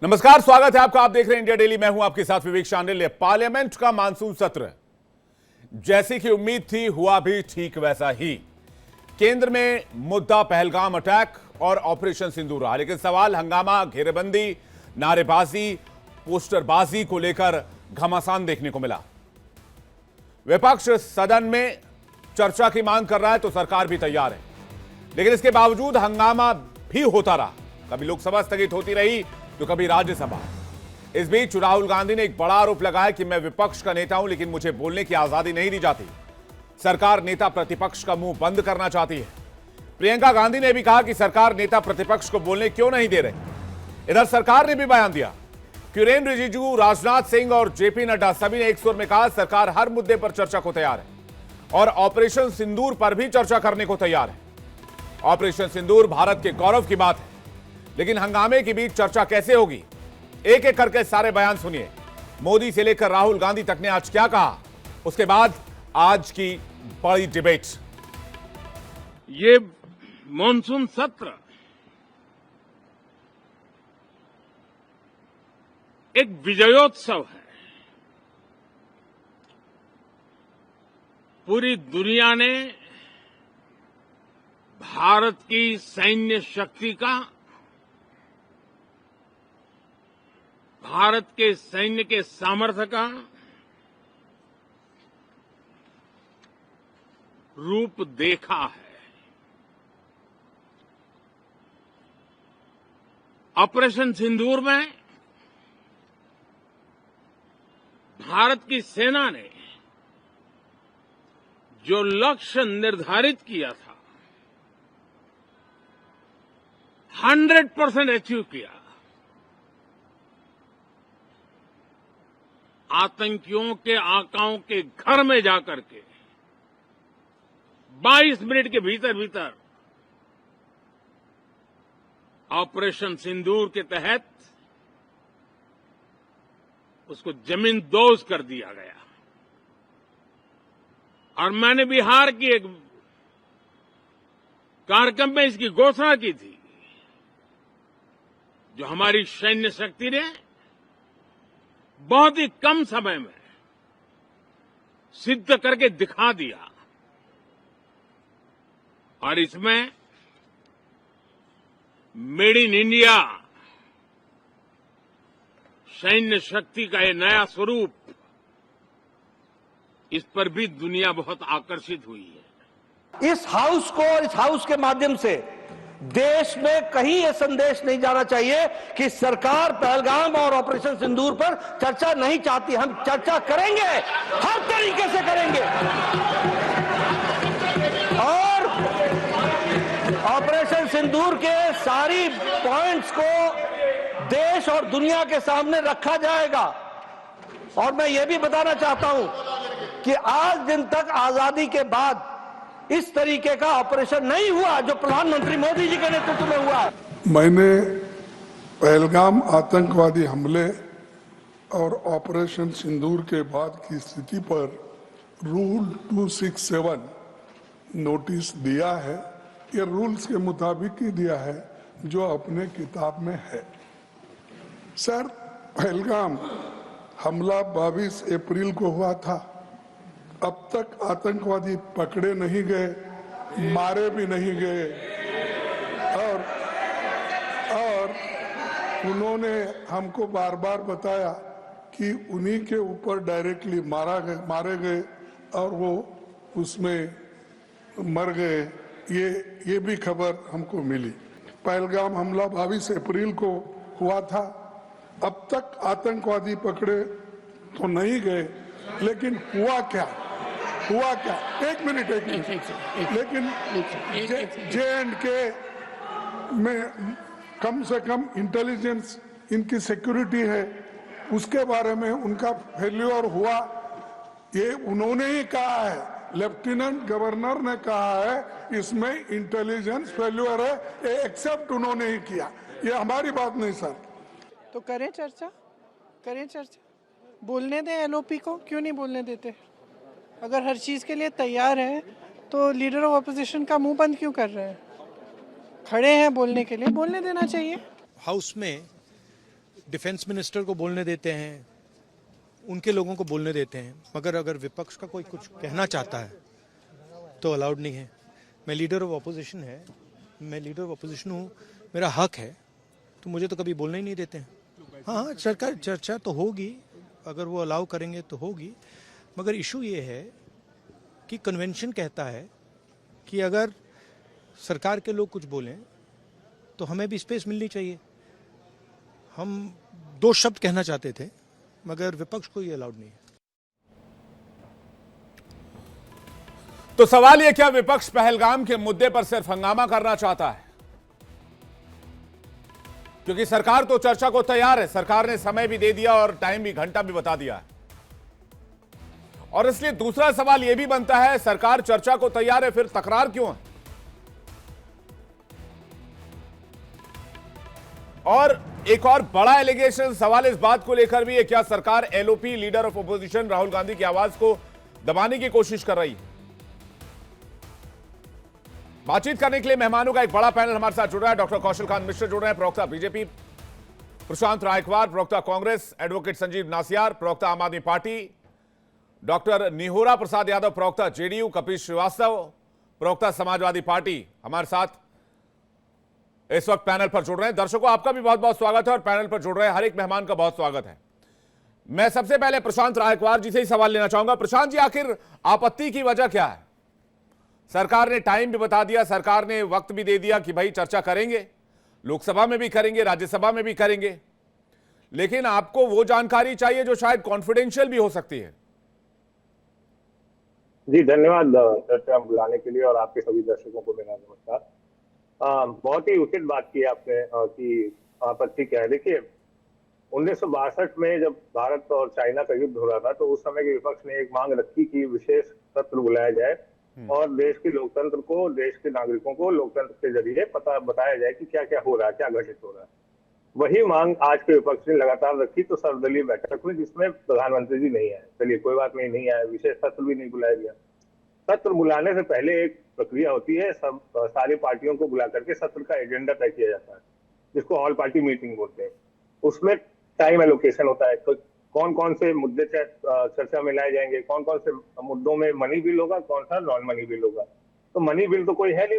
नमस्कार, स्वागत है आपका। आप देख रहे हैं इंडिया डेली। मैं हूं आपके साथ विवेक शांडिल्य। पार्लियामेंट का मानसून सत्र जैसी की उम्मीद थी, हुआ भी ठीक वैसा ही। केंद्र में मुद्दा पहलगाम अटैक और ऑपरेशन सिंदूर रहा, लेकिन सवाल हंगामा, घेरेबंदी, नारेबाजी, पोस्टरबाजी को लेकर घमासान देखने को मिला। विपक्ष सदन में चर्चा की मांग कर रहा है तो सरकार भी तैयार है, लेकिन इसके बावजूद हंगामा भी होता रहा। कभी लोकसभा स्थगित होती रही तो कभी राज्यसभा। इस बीच राहुल गांधी ने एक बड़ा आरोप लगाया कि मैं विपक्ष का नेता हूं, लेकिन मुझे बोलने की आजादी नहीं दी जाती। सरकार नेता प्रतिपक्ष का मुंह बंद करना चाहती है। प्रियंका गांधी ने भी कहा कि सरकार नेता प्रतिपक्ष को बोलने क्यों नहीं दे रही। इधर सरकार ने भी बयान दिया। किरेन रिजिजू, राजनाथ सिंह और जेपी नड्डा सभी ने एक सुर में कहा, सरकार हर मुद्दे पर चर्चा को तैयार है और ऑपरेशन सिंदूर पर भी चर्चा करने को तैयार है। ऑपरेशन सिंदूर भारत के गौरव की बात है, लेकिन हंगामे के बीच चर्चा कैसे होगी, एक एक करके सारे बयान सुनिए। मोदी से लेकर राहुल गांधी तक ने आज क्या कहा, उसके बाद आज की बड़ी डिबेट। ये मॉनसून सत्र एक विजयोत्सव है। पूरी दुनिया ने भारत की सैन्य शक्ति का, भारत के सैन्य के सामर्थ्य का रूप देखा है। ऑपरेशन सिंदूर में भारत की सेना ने जो लक्ष्य निर्धारित किया था 100% अचीव किया। आतंकियों के आकाओं के घर में जाकर के 22 मिनट के भीतर भीतर ऑपरेशन सिंदूर के तहत उसको जमींदोज कर दिया गया। और मैंने बिहार की एक कार्यक्रम में इसकी घोषणा की थी, जो हमारी सैन्य शक्ति ने बहुत ही कम समय में सिद्ध करके दिखा दिया। और इसमें मेड इन इंडिया सैन्य शक्ति का ये नया स्वरूप, इस पर भी दुनिया बहुत आकर्षित हुई है। इस हाउस को, इस हाउस के माध्यम से देश में कहीं यह संदेश नहीं जाना चाहिए कि सरकार पहलगाम और ऑपरेशन सिंदूर पर चर्चा नहीं चाहती। हम चर्चा करेंगे, हर तरीके से करेंगे। और ऑपरेशन सिंदूर के सारी पॉइंट्स को देश और दुनिया के सामने रखा जाएगा। और मैं यह भी बताना चाहता हूं कि आज दिन तक आजादी के बाद इस तरीके का ऑपरेशन नहीं हुआ जो प्रधानमंत्री मोदी जी के नेतृत्व में हुआ है। मैंने पहलगाम आतंकवादी हमले और ऑपरेशन सिंदूर के बाद की स्थिति पर रूल 267 नोटिस दिया है। ये रूल्स के मुताबिक ही दिया है जो अपने किताब में है। सर, पहलगाम हमला 22 अप्रैल को हुआ था। अब तक आतंकवादी पकड़े नहीं गए, मारे भी नहीं गए, और उन्होंने हमको बार बार बताया कि उन्हीं के ऊपर डायरेक्टली मारे गए और वो उसमें मर गए। ये भी खबर हमको मिली। पहलगाम हमला 22 अप्रैल को हुआ था। अब तक आतंकवादी पकड़े तो नहीं गए, लेकिन हुआ क्या? एक मिनट। लेकिन J&K में कम से कम इंटेलिजेंस, इनकी सिक्योरिटी है, उसके बारे में उनका फेल्योर हुआ, ये उन्होंने ही कहा है। लेफ्टिनेंट गवर्नर ने कहा है इसमें इंटेलिजेंस फेल्योर है, ये एक्सेप्ट उन्होंने ही किया। ये हमारी बात नहीं सर। तो करें चर्चा, बोलने दें एलओपी को, क्यों नहीं बोलने देते? अगर हर चीज़ के लिए तैयार है तो लीडर ऑफ अपोजिशन का मुंह बंद क्यों कर रहे हैं? खड़े हैं बोलने के लिए, बोलने देना चाहिए। हाउस में डिफेंस मिनिस्टर को बोलने देते हैं, उनके लोगों को बोलने देते हैं, मगर अगर विपक्ष का कोई कुछ कहना चाहता है तो अलाउड नहीं है। मैं लीडर ऑफ अपोजिशन हूँ, मेरा हक है, तो मुझे तो कभी बोलने ही नहीं देते हैं। हाँ, सरकार चर्चा तो होगी, अगर वो अलाउ करेंगे तो होगी, मगर इशू ये है कि कन्वेंशन कहता है कि अगर सरकार के लोग कुछ बोलें तो हमें भी स्पेस मिलनी चाहिए। हम 2 शब्द कहना चाहते थे, मगर विपक्ष को ये अलाउड नहीं है। तो सवाल यह, क्या विपक्ष पहलगाम के मुद्दे पर सिर्फ हंगामा करना चाहता है? क्योंकि सरकार तो चर्चा को तैयार है, सरकार ने समय भी दे दिया और टाइम भी, घंटा भी बता दिया है। और इसलिए दूसरा सवाल यह भी बनता है, सरकार चर्चा को तैयार है, फिर तकरार क्यों है? और एक और बड़ा एलिगेशन, सवाल इस बात को लेकर भी है, क्या सरकार LOP, leader of opposition Rahul Gandhi की आवाज को दबाने की कोशिश कर रही है? बातचीत करने के लिए मेहमानों का एक बड़ा पैनल हमारे साथ जुड़ रहा है। डॉक्टर कौशल कांत मिश्र जुड़ रहे हैं, प्रवक्ता बीजेपी, प्रशांत रायकवार, प्रवक्ता कांग्रेस, एडवोकेट संजीव नासियार, प्रवक्ता आम आदमी पार्टी, डॉक्टर निहोरा प्रसाद यादव, प्रवक्ता जेडीयू, कपिल श्रीवास्तव, प्रवक्ता समाजवादी पार्टी, हमारे साथ इस वक्त पैनल पर जुड़ रहे हैं। दर्शकों, आपका भी बहुत बहुत स्वागत है और पैनल पर जुड़ रहे हैं हर एक मेहमान का बहुत स्वागत है। मैं सबसे पहले प्रशांत रायकवार जी से ही सवाल लेना चाहूंगा। प्रशांत जी, आखिर आपत्ति की वजह क्या है? सरकार ने टाइम भी बता दिया, सरकार ने वक्त भी दे दिया कि भाई चर्चा करेंगे, लोकसभा में भी करेंगे, राज्यसभा में भी करेंगे, लेकिन आपको वो जानकारी चाहिए जो शायद कॉन्फिडेंशियल भी हो सकती है। जी, धन्यवाद चर्चा बुलाने के लिए और आपके सभी दर्शकों को मेरा नमस्कार। बहुत ही उचित बात की आपने कि आपत्ति क्या है। देखिए, 1962 में जब भारत और चाइना का युद्ध हो रहा था तो उस समय के विपक्ष ने एक मांग रखी कि विशेष सत्र बुलाया जाए और देश की लोकतंत्र को, देश के नागरिकों को लोकतंत्र के जरिए बताया जाए कि क्या क्या हो रहा है, क्या घटित हो रहा है। वही मांग आज के विपक्ष ने लगातार रखी तो सर्वदलीय बैठक में, जिसमें प्रधानमंत्री जी नहीं आए। चलिए, कोई बात नहीं आए, विशेष सत्र भी नहीं बुलाया गया। सत्र बुलाने से पहले एक प्रक्रिया होती है, सारी पार्टियों को बुला करके सत्र का एजेंडा तय किया जाता है, जिसको ऑल पार्टी मीटिंग बोलते हैं। उसमें टाइम एलोकेशन होता है, तो कौन कौन से मुद्दे चर्चा में लाए जाएंगे, कौन कौन से मुद्दों में मनी बिल होगा, कौन सा नॉन मनी बिल होगा। तो मनी बिल तो कोई है नहीं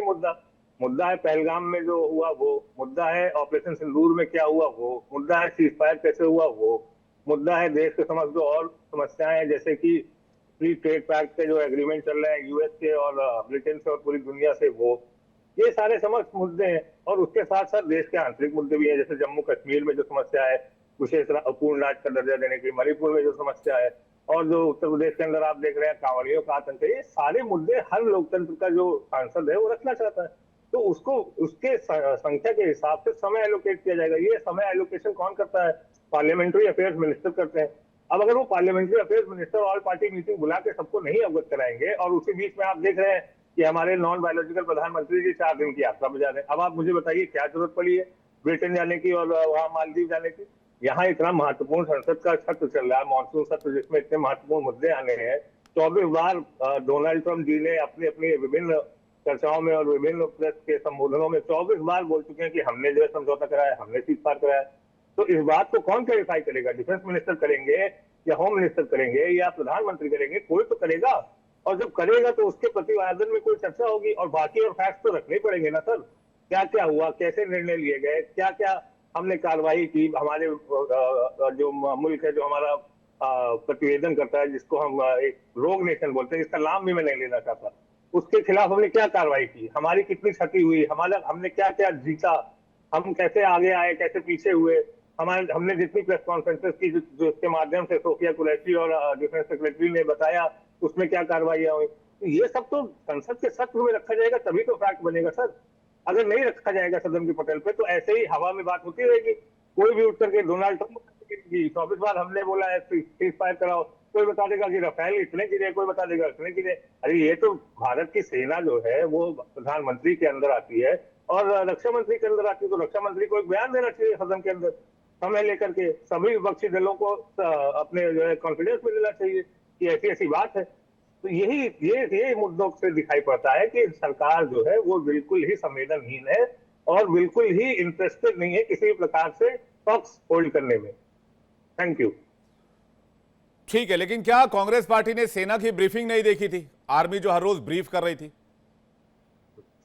मुद्दा है पहलगाम में जो हुआ वो मुद्दा है, ऑपरेशन सिंदूर में क्या हुआ वो मुद्दा है, सीज फायर कैसे हुआ वो मुद्दा है, देश के समक्ष जो और समस्याएं हैं जैसे कि फ्री ट्रेड पैक्ट के जो एग्रीमेंट चल रहे हैं यूएस के और ब्रिटेन से और पूरी दुनिया से, वो ये सारे समस्त मुद्दे हैं। और उसके साथ साथ देश के आंतरिक मुद्दे भी हैं, जैसे जम्मू कश्मीर में जो समस्या है, विशेष पूर्ण राज्य का दर्जा देने की, मणिपुर में जो समस्या है, और जो उत्तर प्रदेश के अंदर आप देख रहे हैं कांवड़ियों का आतंक है। ये सारे मुद्दे हर लोकतंत्र का जो सांसद है वो रखना चाहता है, तो उसको उसके संख्या के हिसाब से समय एलोकेट किया जाएगा। ये समय एलोकेशन कौन करता है? पार्लियामेंट्री अफेयर्स मिनिस्टर करते हैं। अब अगर वो parliamentary affairs minister all party meeting बुला के सबको नहीं अवगत कराएंगे, और उसी बीच में आप देख रहे हैं कि हमारे नॉन बायोलॉजिकल प्रधानमंत्री जी 4 दिन की यात्रा पर जा रहे हैं। अब आप मुझे बताइए क्या जरूरत पड़ी है ब्रिटेन जाने की और वहां मालदीव जाने की? यहाँ इतना महत्वपूर्ण संसद का सत्र चल रहा है, मानसून सत्र, जिसमें इतने महत्वपूर्ण मुद्दे आने हैं। 24 बार डोनाल्ड ट्रंप जी ने अपनी अपनी विभिन्न चर्चाओं में और विभिन्न प्रेस के संबोधनों में 24 बार बोल चुके हैं कि हमने जो है समझौता कराया, हमने सीज पार कराया। तो इस बात को कौन क्लैरिफाई करेगा? डिफेंस मिनिस्टर करेंगे या होम मिनिस्टर करेंगे या प्रधानमंत्री करेंगे? कोई तो करेगा, और जब करेगा तो उसके प्रतिवेदन में कोई चर्चा होगी, और बाकी और फैक्ट तो रखने पड़ेंगे ना सर। क्या क्या हुआ, कैसे निर्णय लिए गए, क्या क्या हमने कार्रवाई की, हमारे जो मुल्क है जो हमारा प्रतिवेदन करता है, जिसको हम एक रोग नेशन बोलते हैं, इसका नाम भी मैं नहीं लेना चाहता, उसके खिलाफ हमने क्या कार्रवाई की, हमारी कितनी क्षति हुई, हमने क्या क्या जीता, हम कैसे आगे आए, कैसे पीछे हुए, हमने जितनी प्रेस कॉन्फ्रेंसेस की जो इसके माध्यम से सोफिया कुरैशी और डिफेंस सेक्रेटरी ने बताया, उसमें क्या कार्रवाइयां हुई। तो ये सब तो संसद के सत्र में रखा जाएगा, तभी तो फैक्ट बनेगा सर। अगर नहीं रखा जाएगा सदन की पटल पे तो ऐसे ही हवा में बात होती रहेगी। कोई भी उठ करके डोनाल्ड ट्रंप 24 बार हमने बोला है सीज फायर कराओ, कोई बता देगा कि राफेल इतने गिरे, कोई बता देगा इतने गिरे। अरे ये तो भारत की सेना जो है वो प्रधानमंत्री के अंदर आती है और रक्षा मंत्री के अंदर आती है, तो रक्षा मंत्री को एक बयान देना चाहिए सदन के अंदर, समय लेकर के सभी विपक्षी दलों को अपने जो है कॉन्फिडेंस में लेना चाहिए कि ऐसी ऐसी बात है। तो ये मुद्दों से दिखाई पड़ता है कि सरकार जो है वो बिल्कुल ही संवेदनहीन है और बिल्कुल ही इंटरेस्टेड नहीं है किसी भी प्रकार से टॉक्स होल्ड करने में। Thank you. ठीक है, लेकिन क्या कांग्रेस पार्टी ने सेना की ब्रीफिंग नहीं देखी थी? आर्मी जो हर रोज ब्रीफ कर रही थी।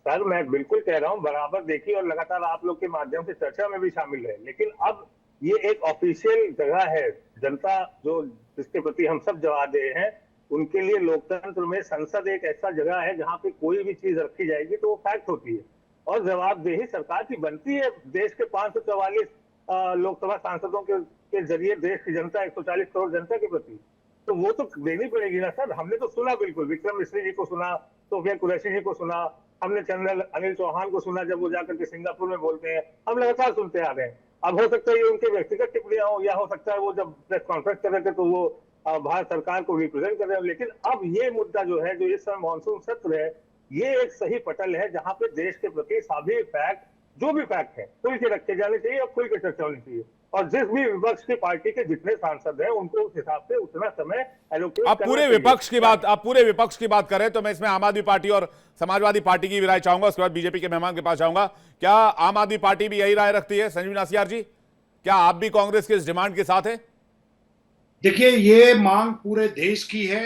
सर मैं बिल्कुल कह रहा हूँ, बराबर देखिए और लगातार आप लोग के माध्यम से चर्चा में भी शामिल है, लेकिन अब ये एक ऑफिशियल जगह है, जनता जो जिसके प्रति हम सब जवाबदेह हैं उनके लिए लोकतंत्र में संसद एक ऐसा जगह है जहां पे कोई भी चीज रखी जाएगी तो वो फैक्ट होती है और जवाबदेही सरकार की बनती है देश के 544 लोकसभा सांसदों के जरिए देश की जनता 140 करोड़ जनता के प्रति, तो वो तो देनी पड़ेगी ना सर। हमने तो सुना, बिल्कुल विक्रम मिश्री जी को सुना, सोफिया कुरैशी जी को सुना, हमने जनरल अनिल चौहान को सुना जब वो जाकर के सिंगापुर में बोलते हैं, हम लगातार सुनते आ रहे हैं। अब हो सकता है ये उनके व्यक्तिगत टिप्पणियां हो या हो सकता है वो जब प्रेस कॉन्फ्रेंस कर रहे थे तो वो भारत सरकार को रिप्रेजेंट कर रहे हो, लेकिन अब ये मुद्दा जो है, जो इस समय मानसून सत्र है, ये एक सही पटल है जहां पे देश के प्रति सभी फैक्ट, जो भी फैक्ट है, खुल के रखे जाने चाहिए और खुल के चर्चा होनी चाहिए और जिस भी विपक्ष की पार्टी के जितने सांसद हैं उनको उस हिसाब से उतना समय एलोकेट आप पूरे विपक्ष की बात करें तो मैं इसमें आम आदमी पार्टी और समाजवादी पार्टी की भी राय चाहूंगा, उसके बाद बीजेपी के मेहमान के पास जाऊंगा। क्या आम आदमी पार्टी भी यही राय रखती है? संजीव नासियार जी, क्या आप भी कांग्रेस के इस डिमांड के साथ हैं? देखिए, ये मांग पूरे देश की है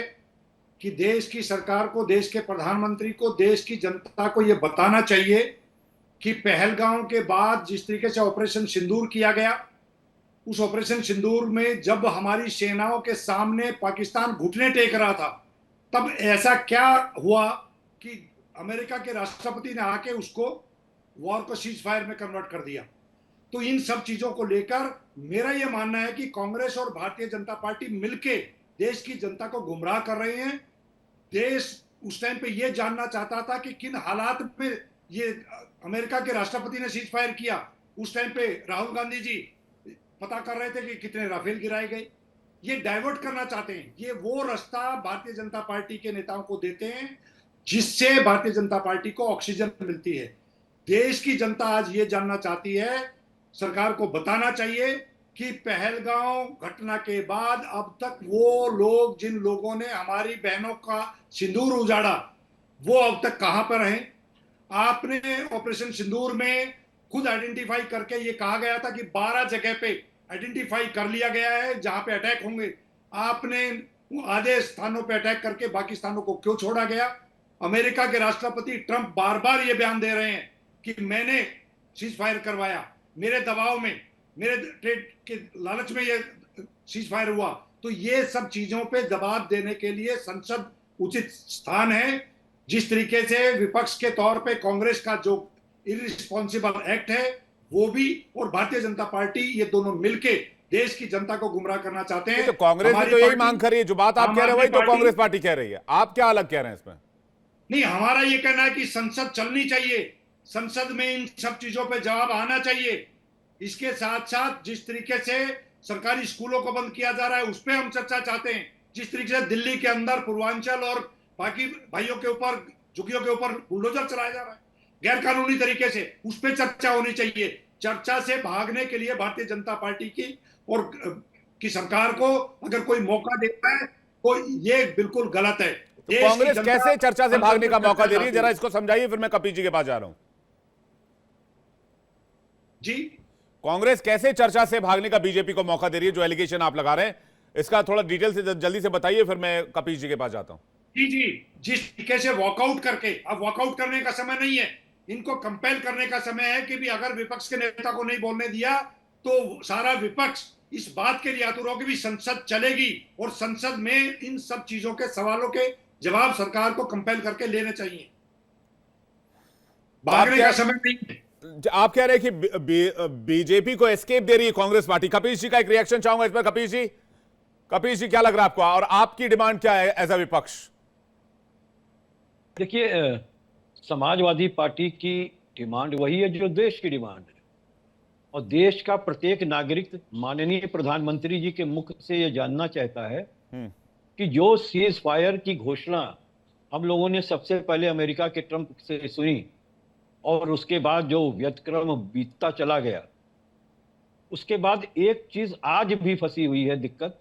कि देश की सरकार को, देश के प्रधानमंत्री को, देश की जनता को ये बताना चाहिए कि पहलगांव के बाद जिस तरीके से ऑपरेशन सिंदूर किया गया, उस ऑपरेशन सिंदूर में जब हमारी सेनाओं के सामने पाकिस्तान घुटने टेक रहा था, तब ऐसा क्या हुआ कि अमेरिका के राष्ट्रपति ने आके उसको वॉर को सीज फायर में कन्वर्ट कर दिया। तो इन सब चीजों को लेकर मेरा यह मानना है कि कांग्रेस और भारतीय जनता पार्टी मिलके देश की जनता को गुमराह कर रहे हैं। देश उस टाइम पे यह जानना चाहता था कि किन हालात में ये अमेरिका के राष्ट्रपति ने सीज फायर किया। उस टाइम पे राहुल गांधी जी पता कर रहे थे कि कितने राफेल गिराए गए। ये डाइवर्ट करना चाहते हैं। ये वो रास्ता भारतीय जनता पार्टी के नेताओं को देते हैं जिससे भारतीय जनता पार्टी को ऑक्सीजन मिलती है। देश की जनता आज ये जानना चाहती है, सरकार को बताना चाहिए कि पहलगांव घटना के बाद अब तक वो लोग, जिन लोगों ने हमारी बहनों का सिंदूर उजाड़ा, वो अब तक कहां पर हैं। आपने ऑपरेशन सिंदूर में खुद आइडेंटिफाई करके ये कहा गया था कि 12 जगह पे आइडेंटिफाई कर लिया गया है जहां पे अटैक होंगे। आपने आधे स्थानों पे अटैक करके बाकी स्थानों को क्यों छोड़ा गया? अमेरिका के राष्ट्रपति ट्रंप बार बार ये बयान दे रहे हैं कि मैंने सीज फायर करवाया, मेरे दबाव में, मेरे ट्रेड के लालच में ये सीज फायर हुआ। तो ये सब चीजों पे जवाब देने के लिए संसद उचित स्थान है। जिस तरीके से विपक्ष के तौर पे कांग्रेस का जो इररिस्पॉन्सिबल एक्ट है वो भी, और भारतीय जनता पार्टी, ये दोनों मिलके देश की जनता को गुमराह करना चाहते हैं। तो कांग्रेस भी तो यही मांग कर रही है, जो बात आप कह रहे हैं वही तो कांग्रेस पार्टी कह रही है। आप क्या अलग कह रहे हैं इसमें? नहीं, हमारा ये कहना है कि संसद चलनी चाहिए, संसद में इन सब चीजों पे जवाब आना चाहिए। इसके साथ साथ जिस तरीके से सरकारी स्कूलों को बंद किया जा रहा है उस पर हम चर्चा चाहते हैं। जिस तरीके से दिल्ली के अंदर पूर्वांचल और बाकी भाइयों के ऊपर, झुग्गियों के ऊपर बुलडोजर चलाया जा रहा है गैर कानूनी तरीके से, उस पर चर्चा होनी चाहिए। चर्चा से भागने के लिए भारतीय जनता पार्टी की और की सरकार को अगर कोई मौका देता है तो ये बिल्कुल गलत है। तो कांग्रेस कैसे चर्चा से भागने का मौका दे रही है, जरा इसको समझाइए, फिर मैं कपिल जी के पास जा रहा हूं। जी, कांग्रेस कैसे चर्चा से भागने का बीजेपी को मौका दे रही है, जो एलिगेशन आप लगा रहे हैं, इसका थोड़ा डिटेल से जल्दी से बताइए, फिर मैं कपिल जी के पास जाता हूं। जी, जिस तरीके से वॉकआउट करके, अब वॉकआउट करने का समय नहीं है, इनको कंपेल करने का समय है कि भी अगर विपक्ष के नेता को नहीं बोलने दिया तो सारा विपक्ष इस बात के लिए आतुर हो कि भी संसद चलेगी और संसद में इन सब चीजों के सवालों के जवाब सरकार को कंपेल करके लेने चाहिए। भागने का समय नहीं है। आप कह रहे हैं कि बीजेपी को एस्केप दे रही है कांग्रेस पार्टी। कपिल जी का एक रिएक्शन चाहूंगा इस पर। कपिल जी क्या लग रहा है आपको, और आपकी डिमांड क्या है एज अ विपक्ष? देखिए, समाजवादी पार्टी की डिमांड वही है जो देश की डिमांड है, और देश का प्रत्येक नागरिक माननीय प्रधानमंत्री जी के मुख से ये जानना चाहता है कि जो सीज फायर की घोषणा हम लोगों ने सबसे पहले अमेरिका के ट्रंप से सुनी और उसके बाद जो व्यतिक्रम बीतता चला गया, उसके बाद एक चीज आज भी फंसी हुई है दिक्कत,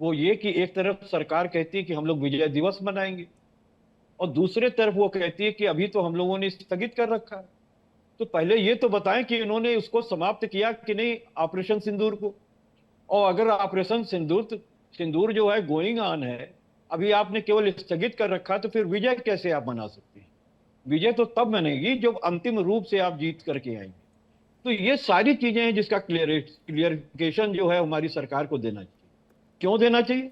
वो ये कि एक तरफ सरकार कहती है कि हम लोग विजय दिवस मनाएंगे और दूसरे तरफ वो कहती है कि अभी तो हम लोगों ने स्थगित कर रखा है। तो पहले ये तो बताएं कि इन्होंने उसको समाप्त किया कि नहीं, ऑपरेशन सिंदूर को। और अगर ऑपरेशन सिंदूर जो है गोइंग ऑन है, अभी आपने केवल स्थगित कर रखा, तो फिर विजय कैसे आप मना सकते हैं? विजय तो तब बनेगी जब अंतिम रूप से आप जीत करके आएंगे। तो ये सारी चीजें हैं जिसका क्लियरिफिकेशन जो है हमारी सरकार को देना चाहिए। क्यों देना चाहिए?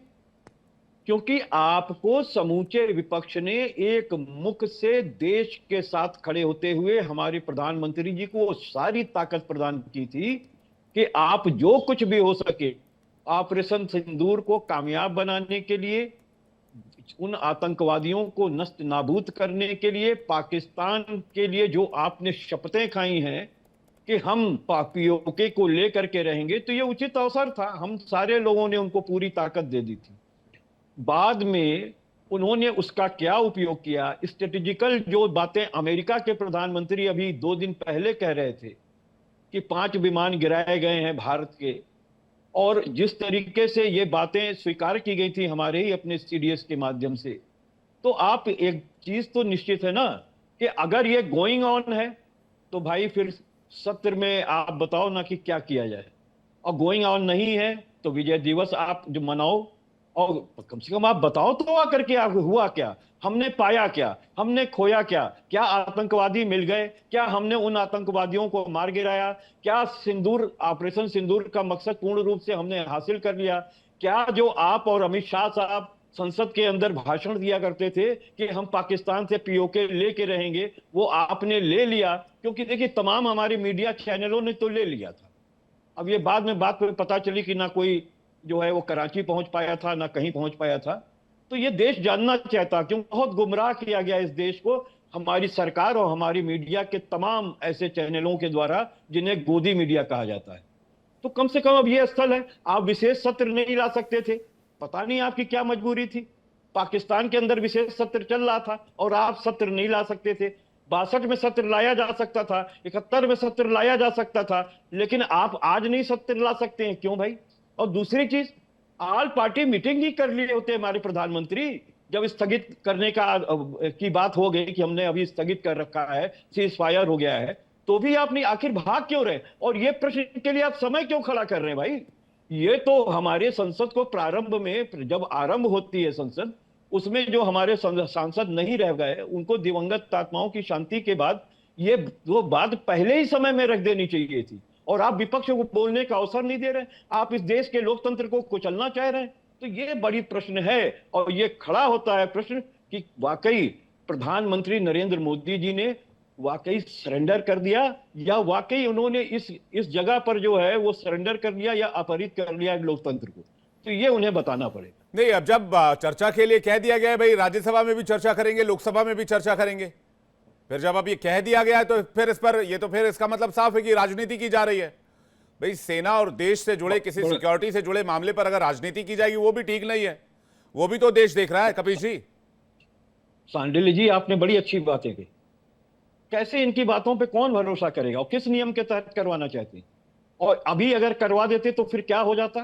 क्योंकि आपको समूचे विपक्ष ने एक मुख से देश के साथ खड़े होते हुए हमारे प्रधानमंत्री जी को सारी ताकत प्रदान की थी कि आप जो कुछ भी हो सके ऑपरेशन सिंदूर को कामयाब बनाने के लिए, उन आतंकवादियों को नष्ट नाबूद करने के लिए, पाकिस्तान के लिए जो आपने शपथें खाई हैं कि हम पीओके को लेकर के रहेंगे, तो ये उचित अवसर था। हम सारे लोगों ने उनको पूरी ताकत दे दी थी। बाद में उन्होंने उसका क्या उपयोग किया? स्ट्रेटेजिकल जो बातें अमेरिका के प्रधानमंत्री अभी 2 दिन पहले कह रहे थे कि 5 विमान गिराए गए हैं भारत के, और जिस तरीके से ये बातें स्वीकार की गई थी हमारे ही अपने सीडीएस के माध्यम से, तो आप एक चीज तो निश्चित है ना कि अगर ये गोइंग ऑन है तो भाई फिर सत्र में आप बताओ ना कि क्या किया जाए, और गोइंग ऑन नहीं है तो विजय दिवस आप जो मनाओ, और कम से कम आप बताओ तो आकर के हुआ क्या, हमने पाया क्या, हमने खोया क्या, क्या आतंकवादी मिल गए, क्या हमने उन आतंकवादियों को मार गिराया, क्या सिंदूर ऑपरेशन सिंदूर का मकसद पूर्ण रूप से हमने हासिल कर लिया, क्या जो आप और अमित शाह साहब संसद के अंदर भाषण दिया करते थे कि हम पाकिस्तान से पीओके लेके रहेंगे, वो आपने ले लिया? क्योंकि देखिए तमाम हमारे मीडिया चैनलों ने तो ले लिया था। अब ये बाद में बात पता चली कि ना कोई जो है वो कराची पहुंच पाया था, ना कहीं पहुंच पाया था। तो ये देश जानना चाहता, क्योंकि बहुत गुमराह किया गया इस देश को हमारी सरकार और हमारी मीडिया के तमाम ऐसे चैनलों के द्वारा जिन्हें गोदी मीडिया कहा जाता है। तो कम से कम अब ये स्थल है, आप विशेष सत्र नहीं ला सकते थे, पता नहीं आपकी क्या मजबूरी थी। पाकिस्तान के अंदर विशेष सत्र चल रहा था और आप सत्र नहीं ला सकते थे। 62 में सत्र लाया जा सकता था, 71 में सत्र लाया जा सकता था, लेकिन आप आज नहीं सत्र ला सकते हैं, क्यों भाई? और दूसरी चीज, ऑल पार्टी मीटिंग ही कर लिए होते हमारे प्रधानमंत्री, जब स्थगित करने की बात हो गई कि हमने अभी स्थगित कर रखा है, सीज फायर हो गया है, तो भी आप नहीं, आखिर भाग क्यों रहे? और ये प्रश्न के लिए आप समय क्यों खड़ा कर रहे हैं भाई? ये तो हमारे संसद को प्रारंभ में जब आरंभ होती है संसद, उसमें जो हमारे सांसद नहीं रह गए उनको दिवंगत आत्माओं की शांति के बाद ये वो बात पहले ही समय में रख देनी चाहिए थी, और आप विपक्ष को बोलने का अवसर नहीं दे रहे। आप इस देश के लोकतंत्र को कुचलना चाह रहे हैं। तो ये बड़ी प्रश्न है, और ये खड़ा होता है प्रश्न कि वाकई प्रधानमंत्री नरेंद्र मोदी जी ने वाकई सरेंडर कर दिया, या वाकई उन्होंने इस जगह पर जो है वो सरेंडर कर लिया या अपहरित कर लिया लोकतंत्र को। तो ये उन्हें बताना पड़ेगा। नहीं, अब जब चर्चा के लिए कह दिया गया है भाई, राज्यसभा में भी चर्चा करेंगे, लोकसभा में भी चर्चा करेंगे, फिर जब अब ये कह दिया गया है तो फिर इस पर ये तो फिर इसका मतलब साफ है कि राजनीति की जा रही है। भाई सेना और देश से जुड़े किसी सिक्योरिटी से जुड़े मामले पर अगर राजनीति की जाएगी वो भी ठीक नहीं है, वो भी तो देश देख रहा है। कपिल जी, सांडिल जी, आपने बड़ी अच्छी बातें की। कैसे इनकी बातों पे कौन भरोसा करेगा, और किस नियम के तहत करवाना चाहते हैं? और अभी अगर करवा देते तो फिर क्या हो जाता?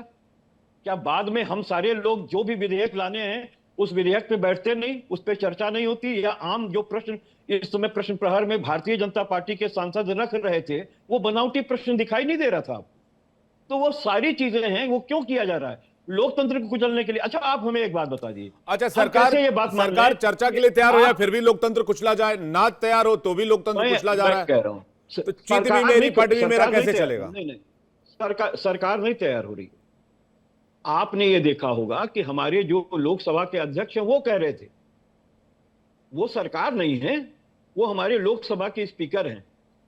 क्या बाद में हम सारे लोग जो भी विधेयक लाने हैं उस विधेयक पे बैठते नहीं, उस पे चर्चा नहीं होती, या आम जो प्रश्न इस समय प्रश्न प्रहर में भारतीय जनता पार्टी के सांसद रख रहे थे वो बनावटी प्रश्न दिखाई नहीं दे रहा था? तो वो सारी चीजें हैं, वो क्यों किया जा रहा है? लोकतंत्र को कुचलने के लिए। अच्छा, आप हमें एक बात बता दीजिए, अच्छा सरकार चर्चा के लिए तैयार हो जाए फिर भी लोकतंत्र कुचला जाए, ना तैयार हो तो भी लोकतंत्र कुचला जा रहा है। कह रहा हूं तो चित भी मेरी पट भी मेरा कैसे चलेगा? नहीं, सरकार नहीं तैयार हो रही। आपने ये देखा होगा कि हमारे जो लोकसभा के अध्यक्ष हैं वो कह रहे थे, वो सरकार नहीं है, वो हमारे लोकसभा के स्पीकर हैं।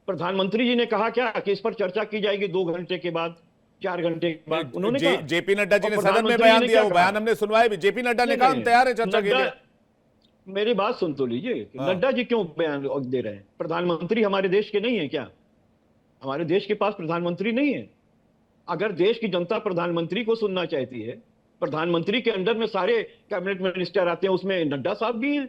प्रधानमंत्री जी ने कहा क्या कि इस पर चर्चा की जाएगी 2 घंटे के बाद, 4 घंटे के बाद। उन्होंने जेपी नड्डा जी ने सदन में बयान दिया, वो बयान हमने सुनवाया भी। जेपी नड्डा ने कहा हम तैयार है चर्चा के लिए। मेरी बात सुन तो लीजिए, नड्डा जी क्यों बयान दे रहे हैं? प्रधानमंत्री हमारे देश के नहीं है क्या? हमारे देश के पास प्रधानमंत्री नहीं है। अगर देश की जनता प्रधानमंत्री को सुनना चाहती है, प्रधानमंत्री के अंडर में सारे कैबिनेट मिनिस्टर आते हैं, उसमें नड्डा साहब भी हैं,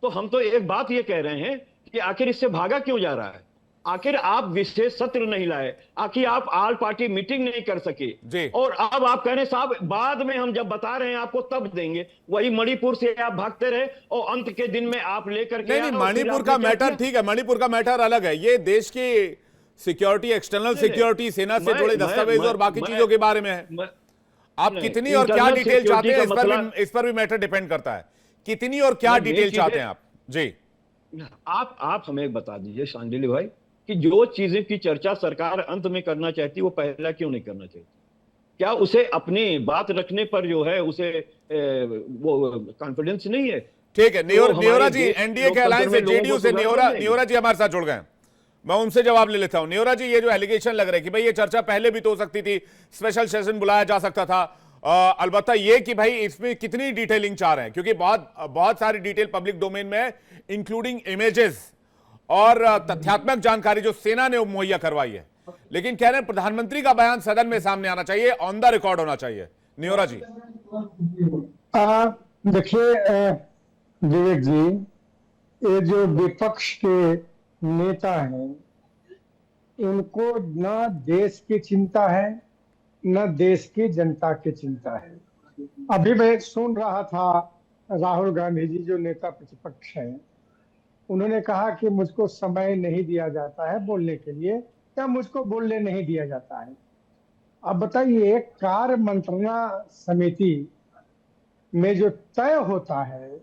तो हम तो एक बात ये कह रहे हैं कि आखिर इससे भागा क्यों जा रहा है? आखिर आप विशेष सत्र नहीं लाए, आखिर आप ऑल पार्टी मीटिंग नहीं कर सके जी। और अब आप कह रहे हैं साहब बाद में हम जब बता रहे हैं आपको तब देंगे। वही मणिपुर से आप भागते रहे और अंत के दिन में आप लेकर के नहीं, मणिपुर का मैटर ठीक है, मणिपुर का मैटर अलग है। ये देश की सिक्योरिटी, एक्सटर्नल सिक्योरिटी, सेना से जुड़े दस्तावेज और बाकी चीजों के बारे में है। आप कितनी और क्या डिटेल चाहते हैं, इस पर भी मैटर डिपेंड करता है। कितनी और क्या डिटेल चाहते हैं आप? जी, आप हमें बता दीजिए शांडिल्य भाई कि जो चीजें की चर्चा सरकार अंत में करना चाहती वो पहला क्यों नहीं करना चाहती? क्या उसे अपनी बात रखने पर जो है उसे वो कॉन्फिडेंस नहीं है? ठीक है। नियोरा जी एनडीए के अलायंस से, जेडीयू से नियोरा जी हमारे साथ जुड़ गए हैं, मैं उनसे जवाब ले लेता हूं। नियोरा जी, ये जो एलिगेशन लग रहा है कि भाई ये चर्चा पहले भी तो हो सकती थी, स्पेशल सेशन बुलाया जा सकता था, अलबत्ता ये कि भाई इसमें कितनी डिटेलिंग चाह रहे हैं, क्योंकि बहुत सारी डिटेल पब्लिक डोमेन में है, इंक्लूडिंग इमेजेस और तथ्यात्मक जानकारी जो सेना ने मुहैया करवाई है। लेकिन कह रहे हैं प्रधानमंत्री का बयान सदन में सामने आना चाहिए, ऑन द रिकॉर्ड होना चाहिए। नियोरा जी देखिए विवेक जी, ये जो विपक्ष के नेता हैं इनको न देश की चिंता है न देश की जनता की चिंता है। अभी मैं सुन रहा था राहुल गांधी जी जो नेता प्रतिपक्ष हैं, उन्होंने कहा कि मुझको समय नहीं दिया जाता है बोलने के लिए या मुझको बोलने नहीं दिया जाता है। अब बताइए, कार्य मंत्रणा समिति में जो तय होता है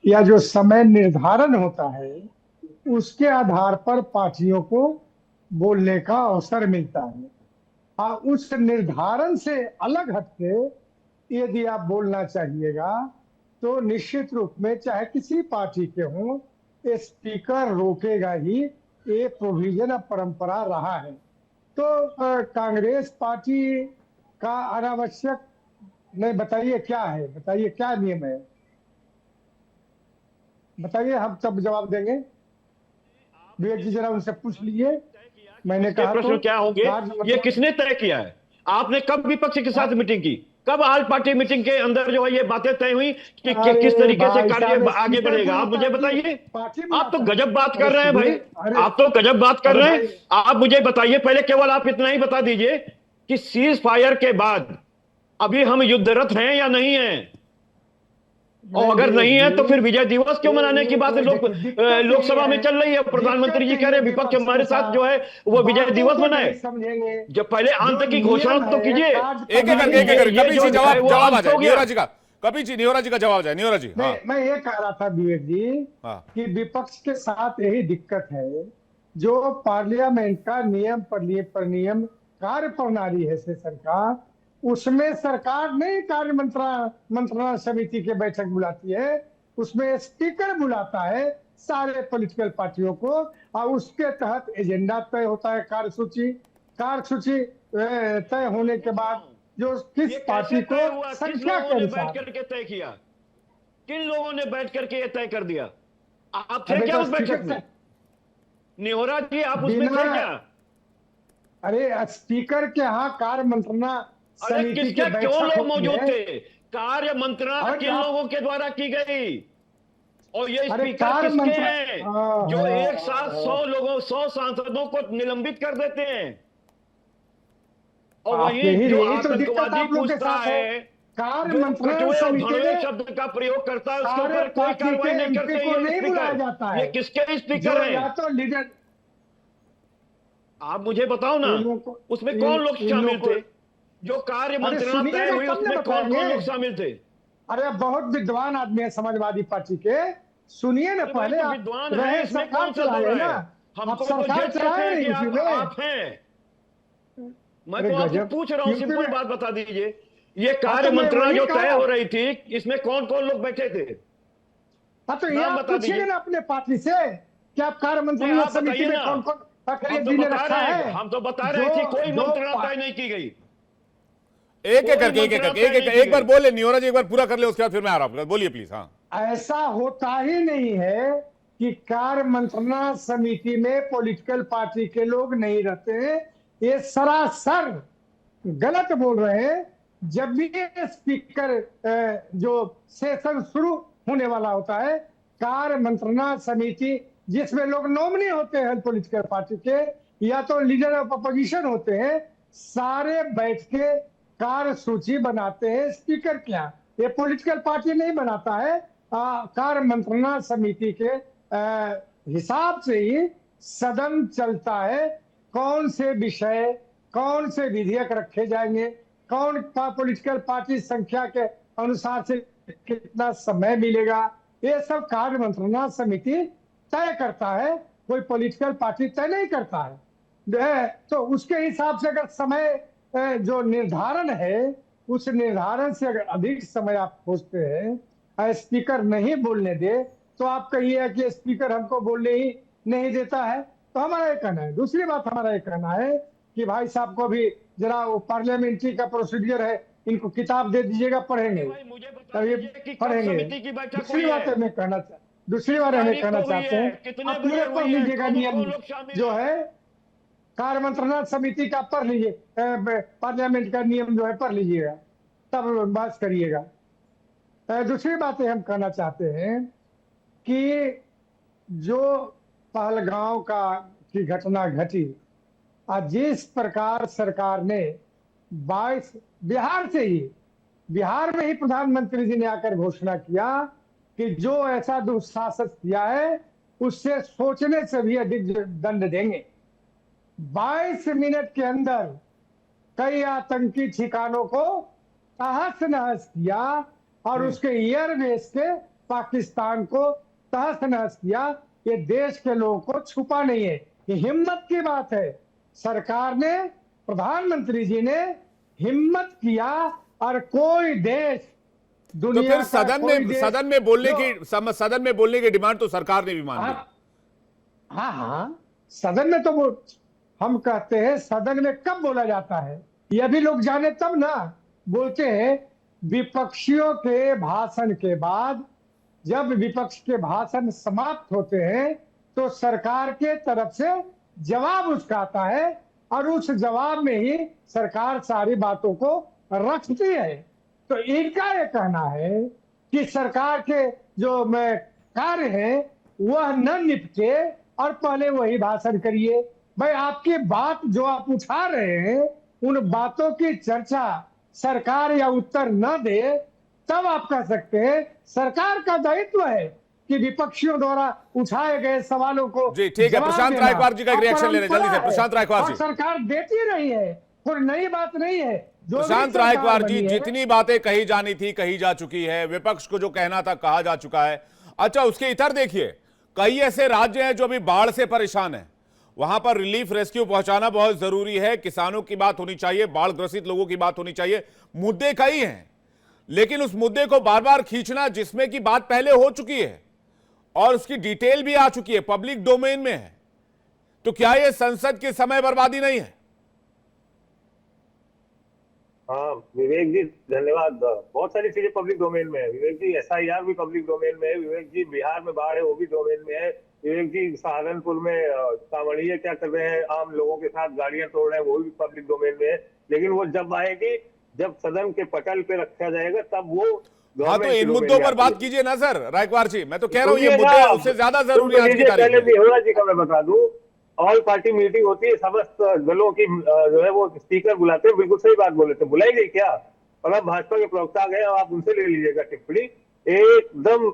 या जो समय निर्धारण होता है उसके आधार पर पार्टियों को बोलने का अवसर मिलता है। उस निर्धारण से अलग हटके यदि आप बोलना चाहिएगा तो निश्चित रूप में चाहे किसी पार्टी के हों, स्पीकर रोकेगा ही। ये प्रोविजन अब परंपरा रहा है। तो कांग्रेस पार्टी का अनावश्यक नहीं, बताइए क्या है, बताइए क्या नियम है, बताइए, हम सब जवाब देंगे। विवेक जी जरा उनसे पूछ लीजिए। मैंने कहा प्रश्न क्या होंगे, ये किसने तय किया है? आपने कब विपक्ष के साथ मीटिंग की? कब ऑल पार्टी मीटिंग के अंदर जो है ये बातें तय हुई कि किस तरीके से कार्य आगे बढ़ेगा? आप मुझे बताइए। आप तो गजब बात कर रहे हैं भाई, आप तो गजब बात कर रहे हैं। आप मुझे बताइए, पहले केवल आप इतना ही बता दीजिए कि सीज फायर के बाद अभी हम युद्धरत हैं या नहीं हैं, और अगर नहीं है तो फिर विजय दिवस क्यों मनाने की बात लोकसभा में चल रही है। प्रधानमंत्री जी कह रहे हैं विपक्ष हमारे साथ जो है वो विजय दिवस मनाए। जब पहले अंत की घोषणा तो कीजिए। एक करके कभी जी जवाब आ जाए नियोरा जी का, कभी जी नियोरा जी का जवाब जाए। नियोरा जी, मैं ये कह रहा था विवेक जी कि विपक्ष के साथ यही दिक्कत है, जो पार्लियामेंट का नियम पर नियम कार्य प्रणाली है सेशन का, उसमें सरकार नहीं कार्य मंत्रणा समिति के बैठक बुलाती है, उसमें स्पीकर बुलाता है सारे पॉलिटिकल पार्टियों को और उसके तहत एजेंडा तय होता है। कार्यसूची तय होने के बाद जो किस पार्टी को संख्या के अनुसार बैठ करके तय किया, किन लोगों ने बैठ करके ये तय कर दिया? आप थे क्या उस बैठक में? निहोरा जी आप उसमें थे क्या? अरे स्पीकर के यहाँ कार्य मंत्रणा समिति के क्यों लोग मौजूद थे? कार्य मंत्रणा किन लोगों के द्वारा की गई? और ये स्पीकर किसके हैं जो एक साथ 100 सांसदों को निलंबित कर देते हैं? और वही जो आतंकवादी पूछता है, कार्य मंत्रणा समिति शब्द का प्रयोग करता है, उसके ऊपर कोई कार्रवाई नहीं करते। ये किसके स्पीकर हैं? तो लीडर, आप मुझे बताओ ना, उसमें कौन लोग शामिल थे? जो कार्य मंत्रणा तय हुई उसमें कौन कौन लोग शामिल थे? अरे बहुत विद्वान आदमी है समाजवादी पार्टी के, सुनिए ना पहले। विद्वान है, इसमें कौन सा दौर है? हमको तो जज कहते हैं कि आप हैं। मैं तो आपसे पूछ रहा हूँ, सिंपल बात बता दीजिए। ये कार्य मंत्रणा जो तय हो रही थी, इसमें कौन कौन लोग बैठे थे? तो ये आप पूछिए ना अपने पार्टी से कि आप कार्य मंत्रणा समिति में कौन कौन हम तो बता रहे थे कोई मंत्रणा तय नहीं की गई। एक बार बोले नियोरा जी, एक बार पूरा कर ले, उसके बाद फिर मैं आ रहा हूं। बोलिए प्लीज। हाँ, ऐसा होता ही नहीं है कि कार्य मंत्रणा समिति में पॉलिटिकल पार्टी के लोग नहीं रहते हैं। ये सरासर गलत बोल रहे हैं। जब भी स्पीकर जो सेशन शुरू होने वाला होता है, कार्य मंत्रणा समिति जिसमें लोग नॉमिनी होते हैं पॉलिटिकल पार्टी के या तो लीडर ऑफ अपोजिशन होते हैं, सारे बैठ के कार्य सूची बनाते हैं स्पीकर क्या, ये पॉलिटिकल पार्टी नहीं बनाता है। कार्य मंत्रणा समिति के हिसाब से ही सदन चलता है। कौन से विषय, कौन से विधेयक रखे जाएंगे, कौन पॉलिटिकल पार्टी संख्या के अनुसार से कितना समय मिलेगा, ये सब कार्य मंत्रणा समिति तय करता है, कोई पॉलिटिकल पार्टी तय नहीं करता है। तो उसके हिसाब से अगर समय जो निर्धारण है, उस निर्धारण से अगर अधिक समय आप खोजते हैं, स्पीकर नहीं बोलने दे, तो आप कहिए कि स्पीकर हमको बोलने ही नहीं देता है, तो हमारा ये कहना है। दूसरी बात हमारा ये कहना है कि भाई साहब को भी जरा वो पार्लियामेंट्री का प्रोसीजर है, इनको किताब दे दीजिएगा, पढ़ेंगे, पढ़ेंगे। दूसरी बात हमें कहना चाहते हैं, आप पूरे पढ़ लीजिएगा नियम जो है कार्य मंत्रणा समिति का, पढ़ लीजिए, पार्लियामेंट का नियम जो है पढ़ लीजिएगा, तब बात करिएगा। दूसरी बातें हम कहना चाहते हैं कि जो पहलगांव की घटना घटी, जिस प्रकार सरकार ने 22 बिहार में ही प्रधानमंत्री जी ने आकर घोषणा किया कि जो ऐसा दुशासन किया है उससे सोचने से भी अधिक दंड देंगे। 22 मिनट के अंदर कई आतंकी ठिकानों को तहस नहस किया और उसके एयरबेस से पाकिस्तान को तहस नहस किया। ये देश के लोगों को छुपा नहीं है, ये हिम्मत की बात है। सरकार ने, प्रधानमंत्री जी ने हिम्मत किया और कोई देश दुनिया तो फिर सदन में बोलने की डिमांड तो सरकार ने भी मान ली। हाँ, सदन में तो हम कहते हैं सदन में कब बोला जाता है यह भी लोग जाने तब ना। बोलते हैं विपक्षियों के भाषण के बाद, जब विपक्ष के भाषण समाप्त होते हैं तो सरकार के तरफ से जवाब उसका आता है और उस जवाब में ही सरकार सारी बातों को रखती है। तो इनका ये कहना है कि सरकार के जो कार्य है वह न निपटे और पहले वही भाषण करिए। भाई आपकी बात जो आप उठा रहे हैं, उन बातों की चर्चा सरकार या उत्तर न दे, तब आप कह सकते हैं सरकार का दायित्व है कि विपक्षियों द्वारा उठाए गए सवालों को जी ठीक है। प्रशांत रायकवार जी का रिएक्शन ले रहे जल्दी से। प्रशांत रायकवार जी, सरकार देती रही है, कोई नई बात नहीं है। प्रशांत रायकवार जी, जितनी बातें कही जानी थी कही जा चुकी है, विपक्ष को जो कहना था कहा जा चुका है। अच्छा, उसके इतर देखिए, कई ऐसे राज्य हैं जो अभी बाढ़ से परेशान हैं, वहां पर रिलीफ रेस्क्यू पहुंचाना बहुत जरूरी है। किसानों की बात होनी चाहिए, बाढ़ ग्रसित लोगों की बात होनी चाहिए। मुद्दे कई हैं, लेकिन उस मुद्दे को बार बार खींचना जिसमें की बात पहले हो चुकी है और उसकी डिटेल भी आ चुकी है, पब्लिक डोमेन में है, तो क्या यह संसद की समय बर्बादी नहीं है? हाँ विवेक जी, धन्यवाद। बहुत सारी चीजें पब्लिक डोमेन में है विवेक जी। SIR भी पब्लिक डोमेन में है विवेक जी। बिहार में बाढ़ है वो भी डोमेन में है विवेक जी। सहारनपुर में कांवड़िये क्या कर रहे हैं, आम लोगों के साथ गाड़ियां तोड़ रहे हैं, वो भी पब्लिक डोमेन में है। लेकिन वो जब आएगी, जब सदन के पटल पे रखा जाएगा, तब वो हाँ, तो इन मुद्दों पर बात कीजिए ना सर रायकवार जी। मैं तो कह रहा हूँ ये मुद्दे उससे ज्यादा जरूरी है आज की तारीख में। बिहोरा जी का मैं बता दूं, ऑल पार्टी मीटिंग होती है, समस्त दलों की जो है वो स्पीकर बुलाते हैं। बिल्कुल सही बात बोले थे, बुलाई गई क्या? और अब भाजपा के प्रवक्ता आ गए, आप उनसे ले लीजिएगा टिप्पणी। एकदम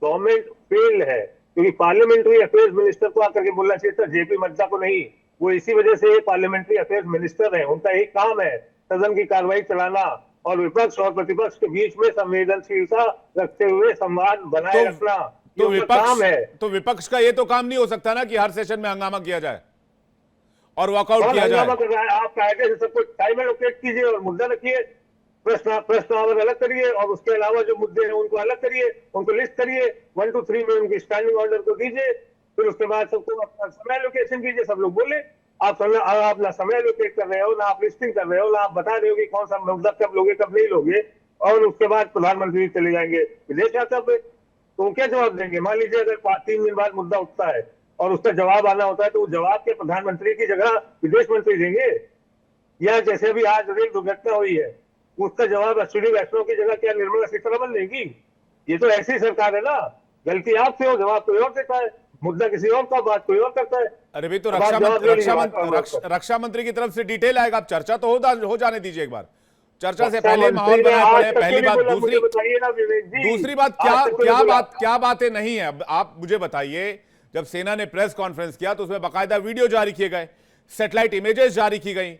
गवर्नमेंट फेल है, क्योंकि पार्लियामेंट्री अफेयर्स मिनिस्टर को आकर के बोलना चाहिए था, JP नड्डा को नहीं। वो इसी वजह से पार्लियामेंट्री अफेयर्स मिनिस्टर है, उनका यही काम है सदन की कार्रवाई चलाना और विपक्ष और प्रतिपक्ष के बीच में संवेदनशीलता रखते हुए संवाद बनाए रखना। तो विपक्ष का ये तो काम नहीं हो सकता ना कि हर सेशन में हंगामा किया जाए और वॉकआउट किया जाए। आप कायदे से सबको टाइम एलोकेट कीजिए और मुद्दा रखिए, प्रश्न आवर अलग करिए और उसके अलावा जो मुद्दे हैं उनको अलग करिए, उनको लिस्ट करिए, 1 to 3 में उनकी स्टैंडिंग ऑर्डर को दीजिए, फिर उसके बाद सबको अपना समय एलोकेशन कीजिए, सब लोग बोले। आप ना समय एलोकेट कर रहे हो, ना आप लिस्टिंग कर रहे हो, ना आप बता रहे हो कि कौन सा मुद्दा कब लोगे कब नहीं लोगे, और उसके बाद प्रधानमंत्री चले जाएंगे विदेश यात्रा पे, तो क्या जवाब देंगे? मान लीजिए अगर 3 दिन बाद मुद्दा उठता है और उसका जवाब आना होता है, तो वो जवाब के प्रधानमंत्री की जगह विदेश मंत्री देंगे? या जैसे भी आज रेल दुर्घटना हुई है, उसका जवाब अश्विनी वैष्णव की जगह क्या निर्मला सीतारमण देंगी? ये तो ऐसी सरकार है ना गलती आपसे हो, जवाब कोई और देता है, मुद्दा किसी और का, बात कोई और करता है। अरे भाई, तो अब आप जवाब दे लीजिए। रक्षा मंत्री की तरफ से डिटेल आएगा। आप चर्चा तो हो जाने दीजिए एक बार। चर्चा से रक्षा पहले माहौल मंत्री ने बनाना आज पड़े। तक पहली क्यों बात। नहीं बोला? मुझे बताइए ना विवेक जी, दूसरी बात, आज तक क्यों नहीं बोला? क्या बातें नहीं है? अब आप मुझे बताइए, जब सेना ने प्रेस कॉन्फ्रेंस किया तो उसमें बाकायदा वीडियो जारी किए गए, सैटेलाइट इमेजेस जारी की गई,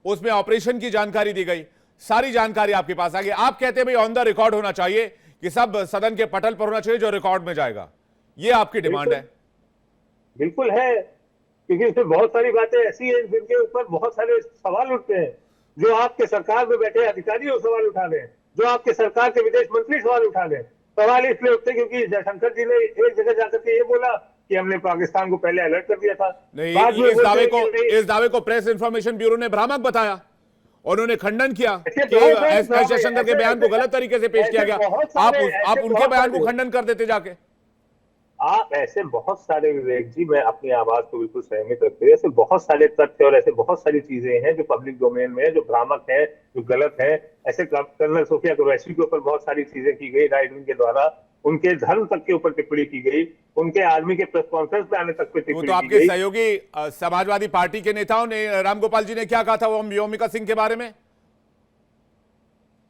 उसमें ऑपरेशन की जानकारी दी गई, सारी जानकारी आपके पास आ गई। आप कहते हैं भाई ऑन द रिकॉर्ड होना चाहिए, कि सब सदन के पटल पर होना चाहिए जो रिकॉर्ड में जाएगा। ये आपकी डिमांड है? बिल्कुल है, क्योंकि इसमें बहुत सारी बातें ऐसी हैं जिनके ऊपर बहुत सारे सवाल उठते हैं। जो आपके सरकार में बैठे अधिकारी वो सवाल उठा रहे हैं, जो आपके सरकार के विदेश मंत्री सवाल उठा रहे हैं। सवाल इसलिए उठते क्योंकि जयशंकर जी ने एक जगह जाकर के ये बोला कि हमने पाकिस्तान को पहले अलर्ट कर दिया था। नहीं, बाद में इस दावे को प्रेस इंफॉर्मेशन ब्यूरो ने भ्रामक बताया। उन्होंने खंडन किया कि एस जयशंकर के बयान को गलत तरीके से पेश किया गया। आप उनके बयान को खंडन कर देते जाके। आप ऐसे बहुत सारे, विवेक जी, मैं अपनी आवाज को बिल्कुल सहमत रखते हैं, ऐसे बहुत सारे तथ्य और ऐसे बहुत सारी चीजें हैं जो पब्लिक डोमेन में है, जो भ्रामक है, जो गलत है। ऐसे कर्नल सोफिया कुरैशी के ऊपर बहुत सारी चीजें की गई राइट विंग के द्वारा, उनके धर्म तक के ऊपर टिप्पणी की गई, उनके आर्मी के प्रेस कॉन्फ्रेंस में आने तक पे टिप्पणी की गई। वो तो आपके सहयोगी समाजवादी पार्टी के नेताओं ने, रामगोपाल जी ने क्या कहा था वो व्योमिका सिंह के बारे में?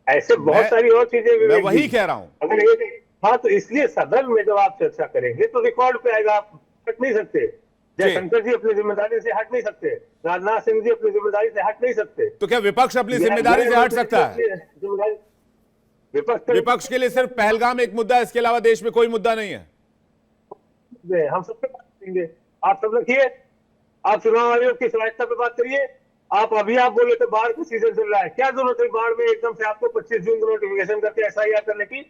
ऐसे बहुत सारी और चीजें, मैं वही कह रहा हूं। अगर ये, हाँ, तो इसलिए सदन में जब आप चर्चा करेंगे तो रिकॉर्ड पे आएगा। आप हट नहीं सकते, जयशंकर जी अपनी जिम्मेदारी से हट नहीं सकते, राजनाथ सिंह जी अपनी जिम्मेदारी से हट नहीं सकते। तो क्या विपक्ष अपनी जिम्मेदारी से हट सकता है? विपक्ष के लिए सिर्फ पहलगाम एक मुद्दा है, इसके अलावा देश में कोई मुद्दा नहीं है। हम सब पे बात करेंगे, आप सब रखिए, आप चुनाव आयोग की स्वायत्ता पे बात करिए। आप बोले थे बाढ़ का सीजन चल रहा है, क्या जरूरत है बाढ़ में एकदम से आपको 25 जून को नोटिफिकेशन करके SIR करने की,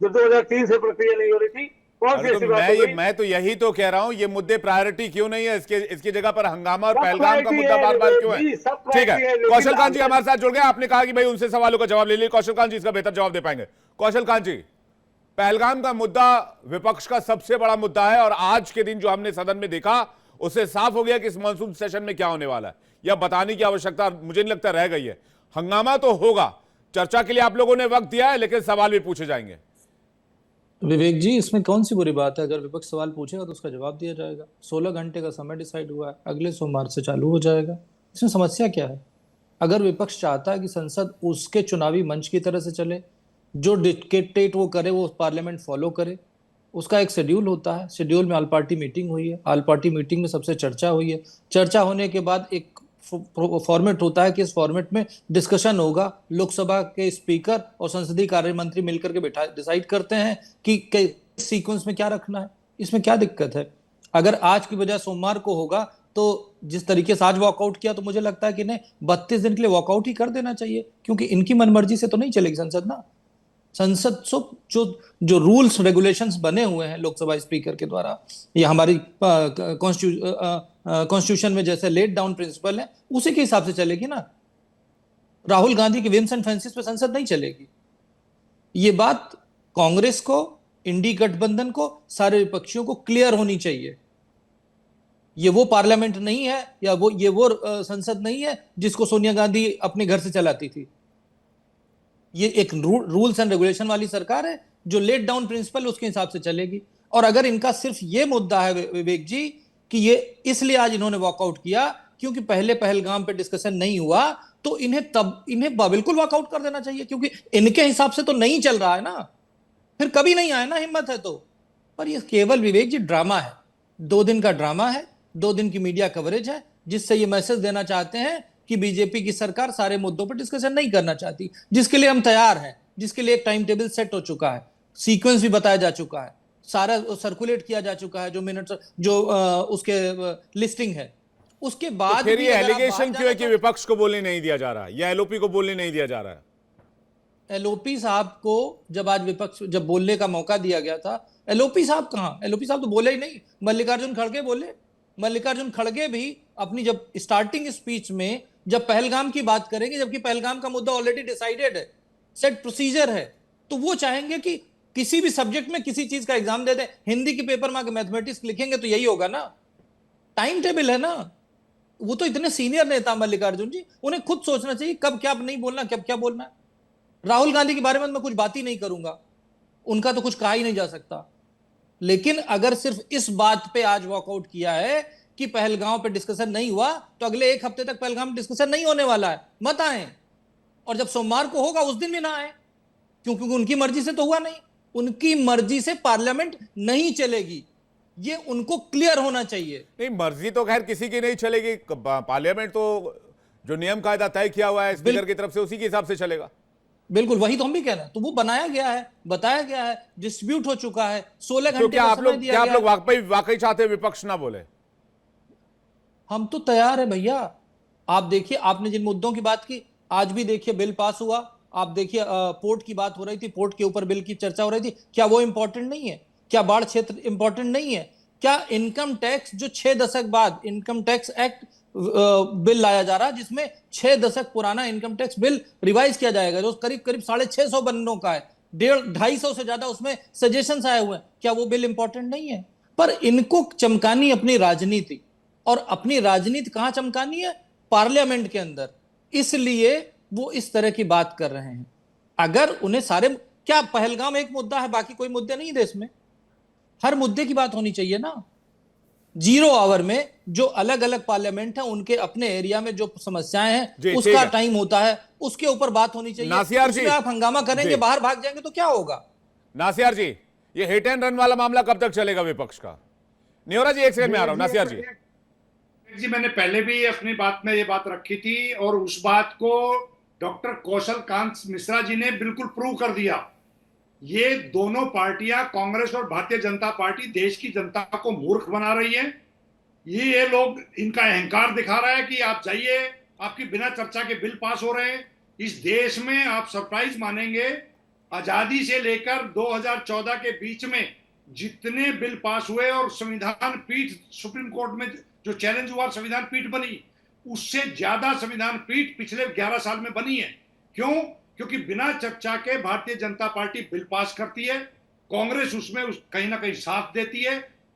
जो 2003 से प्रक्रिया नहीं हो रही थी? कौन सी ऐसी बात हो गई? मैं तो यही तो कह रहा हूं, ये मुद्दे प्रायोरिटी क्यों नहीं है? इसकी जगह पर हंगामा और पहलगाम का मुद्दा बार बार क्यों है? ठीक है, कौशल कांत जी हमारे साथ जुड़ गए। आपने कहा कि भाई उनसे सवालों का जवाब ले लीजिए, कौशल कांत जी इसका बेहतर जवाब दे पाएंगे। कौशल कांत जी, पहलगाम का मुद्दा विपक्ष का सबसे बड़ा मुद्दा है, और आज के दिन जो हमने सदन में देखा उससे साफ हो गया कि इस मानसून सेशन में क्या होने वाला है। यह बताने की आवश्यकता मुझे नहीं लगता रह गई है। हंगामा तो होगा, चर्चा के लिए आप लोगों ने वक्त दिया है, लेकिन सवाल भी पूछे जाएंगे। विवेक जी, इसमें कौन सी बुरी बात है? अगर विपक्ष सवाल पूछेगा तो उसका जवाब दिया जाएगा। 16 घंटे का समय डिसाइड हुआ है, अगले सोमवार से चालू हो जाएगा। इसमें समस्या क्या है? अगर विपक्ष चाहता है कि संसद उसके चुनावी मंच की तरह से चले, जो डिक्टेट वो करे वो पार्लियामेंट फॉलो करे, उसका एक शेड्यूल होता है। शेड्यूल में ऑल पार्टी मीटिंग हुई है, ऑल पार्टी मीटिंग में सबसे चर्चा हुई है। चर्चा होने के बाद एक फॉर्मेट होता है कि इस फॉर्मेट में डिस्कशन होगा। लोकसभा के स्पीकर और संसदीय कार्य मंत्री मिलकर के बैठा डिसाइड करते हैं कि सीक्वेंस में क्या रखना है। इसमें क्या दिक्कत है? अगर आज की बजाय सोमवार को होगा तो जिस तरीके से आज वॉकआउट किया, तो मुझे लगता है कि नहीं, 32 दिन के लिए वॉकआउट ही कर देना चाहिए, क्योंकि इनकी मनमर्जी से तो नहीं चलेगी संसद ना। संसद जो रूल्स रेगुलेशंस बने हुए हैं लोकसभा स्पीकर के द्वारा, या हमारी कॉन्स्टिट्यूशन में जैसे लेट डाउन प्रिंसिपल है, उसी के हिसाब से चलेगी ना। राहुल गांधी के विम्स एंड फैंसीज पे संसद नहीं चलेगी। ये बात कांग्रेस को, इंडी गठबंधन को, सारे विपक्षियों को क्लियर होनी चाहिए। ये वो पार्लियामेंट नहीं है, या ये वो संसद नहीं है जिसको सोनिया गांधी अपने घर से चलाती थी। ये एक रूल्स एंड रेगुलेशन वाली सरकार है, जो लेट डाउन प्रिंसिपल उसके हिसाब से चलेगी। और अगर इनका सिर्फ ये मुद्दा है विवेक जी कि ये इसलिए आज इन्होंने वॉकआउट किया क्योंकि पहले पहलगाम पे डिस्कशन नहीं हुआ, तो इन्हें बिल्कुल वॉकआउट कर देना चाहिए, क्योंकि इनके हिसाब से तो नहीं चल रहा है ना, फिर कभी नहीं आए ना, हिम्मत है तो। पर ये केवल विवेक जी ड्रामा है, 2 दिन का ड्रामा है, 2 दिन की मीडिया कवरेज है, जिससे ये मैसेज देना चाहते हैं कि बीजेपी की सरकार सारे मुद्दों पर डिस्कशन नहीं करना चाहती, जिसके लिए हम तैयार हैं, जिसके लिए एक टाइम टेबल सेट हो चुका है, सीक्वेंस भी बताया जा चुका है, सारा सर्कुलेट किया जा चुका है, जो मिनट्स जो उसके लिस्टिंग है। उसके बाद तो फिर ये एलिगेशन क्यों है कि विपक्ष को बोलने नहीं दिया जा रहा है, या एलओपी को बोलने नहीं दिया जा रहा है? एलओपी साहब को जब आज विपक्ष जब बोलने का मौका दिया गया था, एलओपी साहब कहाँ? एलओपी साहब तो बोले ही नहीं। मल्लिकार्जुन खड़गे बोले। मल्लिकार्जुन खड़गे भी अपनी जब स्टार्टिंग स्पीच में जब पहलगाम की बात करेंगे, जबकि पहलगाम का मुद्दा ऑलरेडी डिसाइडेड है, सेट प्रोसीजर है, तो वो चाहेंगे कि किसी भी सब्जेक्ट में किसी चीज का एग्जाम दे दें। हिंदी के पेपर में मैथमेटिक्स लिखेंगे तो यही होगा ना, टाइम टेबल है ना। वो तो इतने सीनियर नेता मल्लिकार्जुन जी, उन्हें खुद सोचना चाहिए कब क्या नहीं बोलना, कब क्या बोलना है। राहुल गांधी के बारे में मैं कुछ बात ही नहीं करूंगा, उनका तो कुछ कहा ही नहीं जा सकता, लेकिन अगर सिर्फ इस बात पे आज वॉकआउट किया है कि पहलगांव पे डिस्कशन नहीं हुआ, तो अगले एक हफ्ते तक पहलगांव में डिस्कशन नहीं होने वाला है, मत आए। और जब सोमवार को होगा उस दिन भी ना आए, क्योंकि उनकी मर्जी से तो हुआ नहीं, उनकी मर्जी से पार्लियामेंट नहीं चलेगी, ये उनको क्लियर होना चाहिए। नहीं, मर्जी तो खैर किसी की नहीं चलेगी, पार्लियामेंट तो जो नियम कायदा तय किया हुआ है स्पीकर की तरफ से उसी के हिसाब से चलेगा। बिल्कुल, वही तो हम भी कह रहे हैं। तो वो बनाया गया है, बताया गया है, डिस्ट्रीब्यूट हो चुका है, 16 तो घंटे क्या का आप समय लोग दिया गया। वाकई चाहते हैं विपक्ष ना बोले? हम तो तैयार है भैया। आप देखिए, आपने जिन मुद्दों की बात की, आज भी देखिए बिल पास हुआ। आप देखिए पोर्ट की बात हो रही थी, पोर्ट के ऊपर बिल की चर्चा हो रही थी। क्या वो इंपॉर्टेंट नहीं है? क्या बाढ़ क्षेत्र इंपॉर्टेंट नहीं है? क्या इनकम टैक्स जो 6 दशक बाद इनकम टैक्स एक्ट बिल लाया जा रहा है, जिसमें 6 दशक पुराना इनकम टैक्स बिल रिवाइज किया जाएगा, जो करीब करीब 650 बननों का है, 250 से ज्यादा उसमें सजेशंस आए हुए हैं, क्या वो बिल इंपॉर्टेंट नहीं है? पर इनको चमकानी अपनी राजनीति, और अपनी राजनीति कहां चमकानी है? पार्लियामेंट के अंदर। इसलिए वो इस तरह की बात कर रहे हैं। अगर उन्हें सारे, क्या पहलगाम एक मुद्दा है, बाकी कोई मुद्दे नहीं देश में? हर मुद्दे की बात होनी चाहिए ना। 0 आवर में जो अलग अलग पार्लियामेंट है, उनके अपने एरिया में जो समस्याएं हैं, उसका टाइम होता है, उसके ऊपर बात होनी चाहिए। नासिर जी, आप हंगामा करेंगे, बाहर भाग जाएंगे तो क्या होगा? नासिर जी, ये हिट एंड रन वाला मामला कब तक चलेगा विपक्ष का? न्योरा जी, एक सेकंड में आ रहा हूं। नासिर जी, मैंने पहले भी अपनी बात में ये बात रखी थी, और उस बात को डॉक्टर कौशल कांत मिश्रा जी ने बिल्कुल प्रूव कर दिया। ये दोनों पार्टियां, कांग्रेस और भारतीय जनता पार्टी, देश की जनता को मूर्ख बना रही है। ये लोग, इनका अहंकार दिखा रहा है कि आप जाइए, आपकी बिना चर्चा के बिल पास हो रहे हैं। इस देश में आप सरप्राइज मानेंगे, आजादी से लेकर 2014 के बीच में जितने बिल पास हुए और संविधान पीठ, सुप्रीम कोर्ट में जो चैलेंज हुआ, संविधान पीठ बनी, उससे ज्यादा संविधान पीठ पिछले 11 साल में बनी है। क्यों? क्योंकि बिना चर्चा के Bharatiya Janata party bill pass करती है, कांग्रेस उसमें कहीं ना कहीं साथ देती है।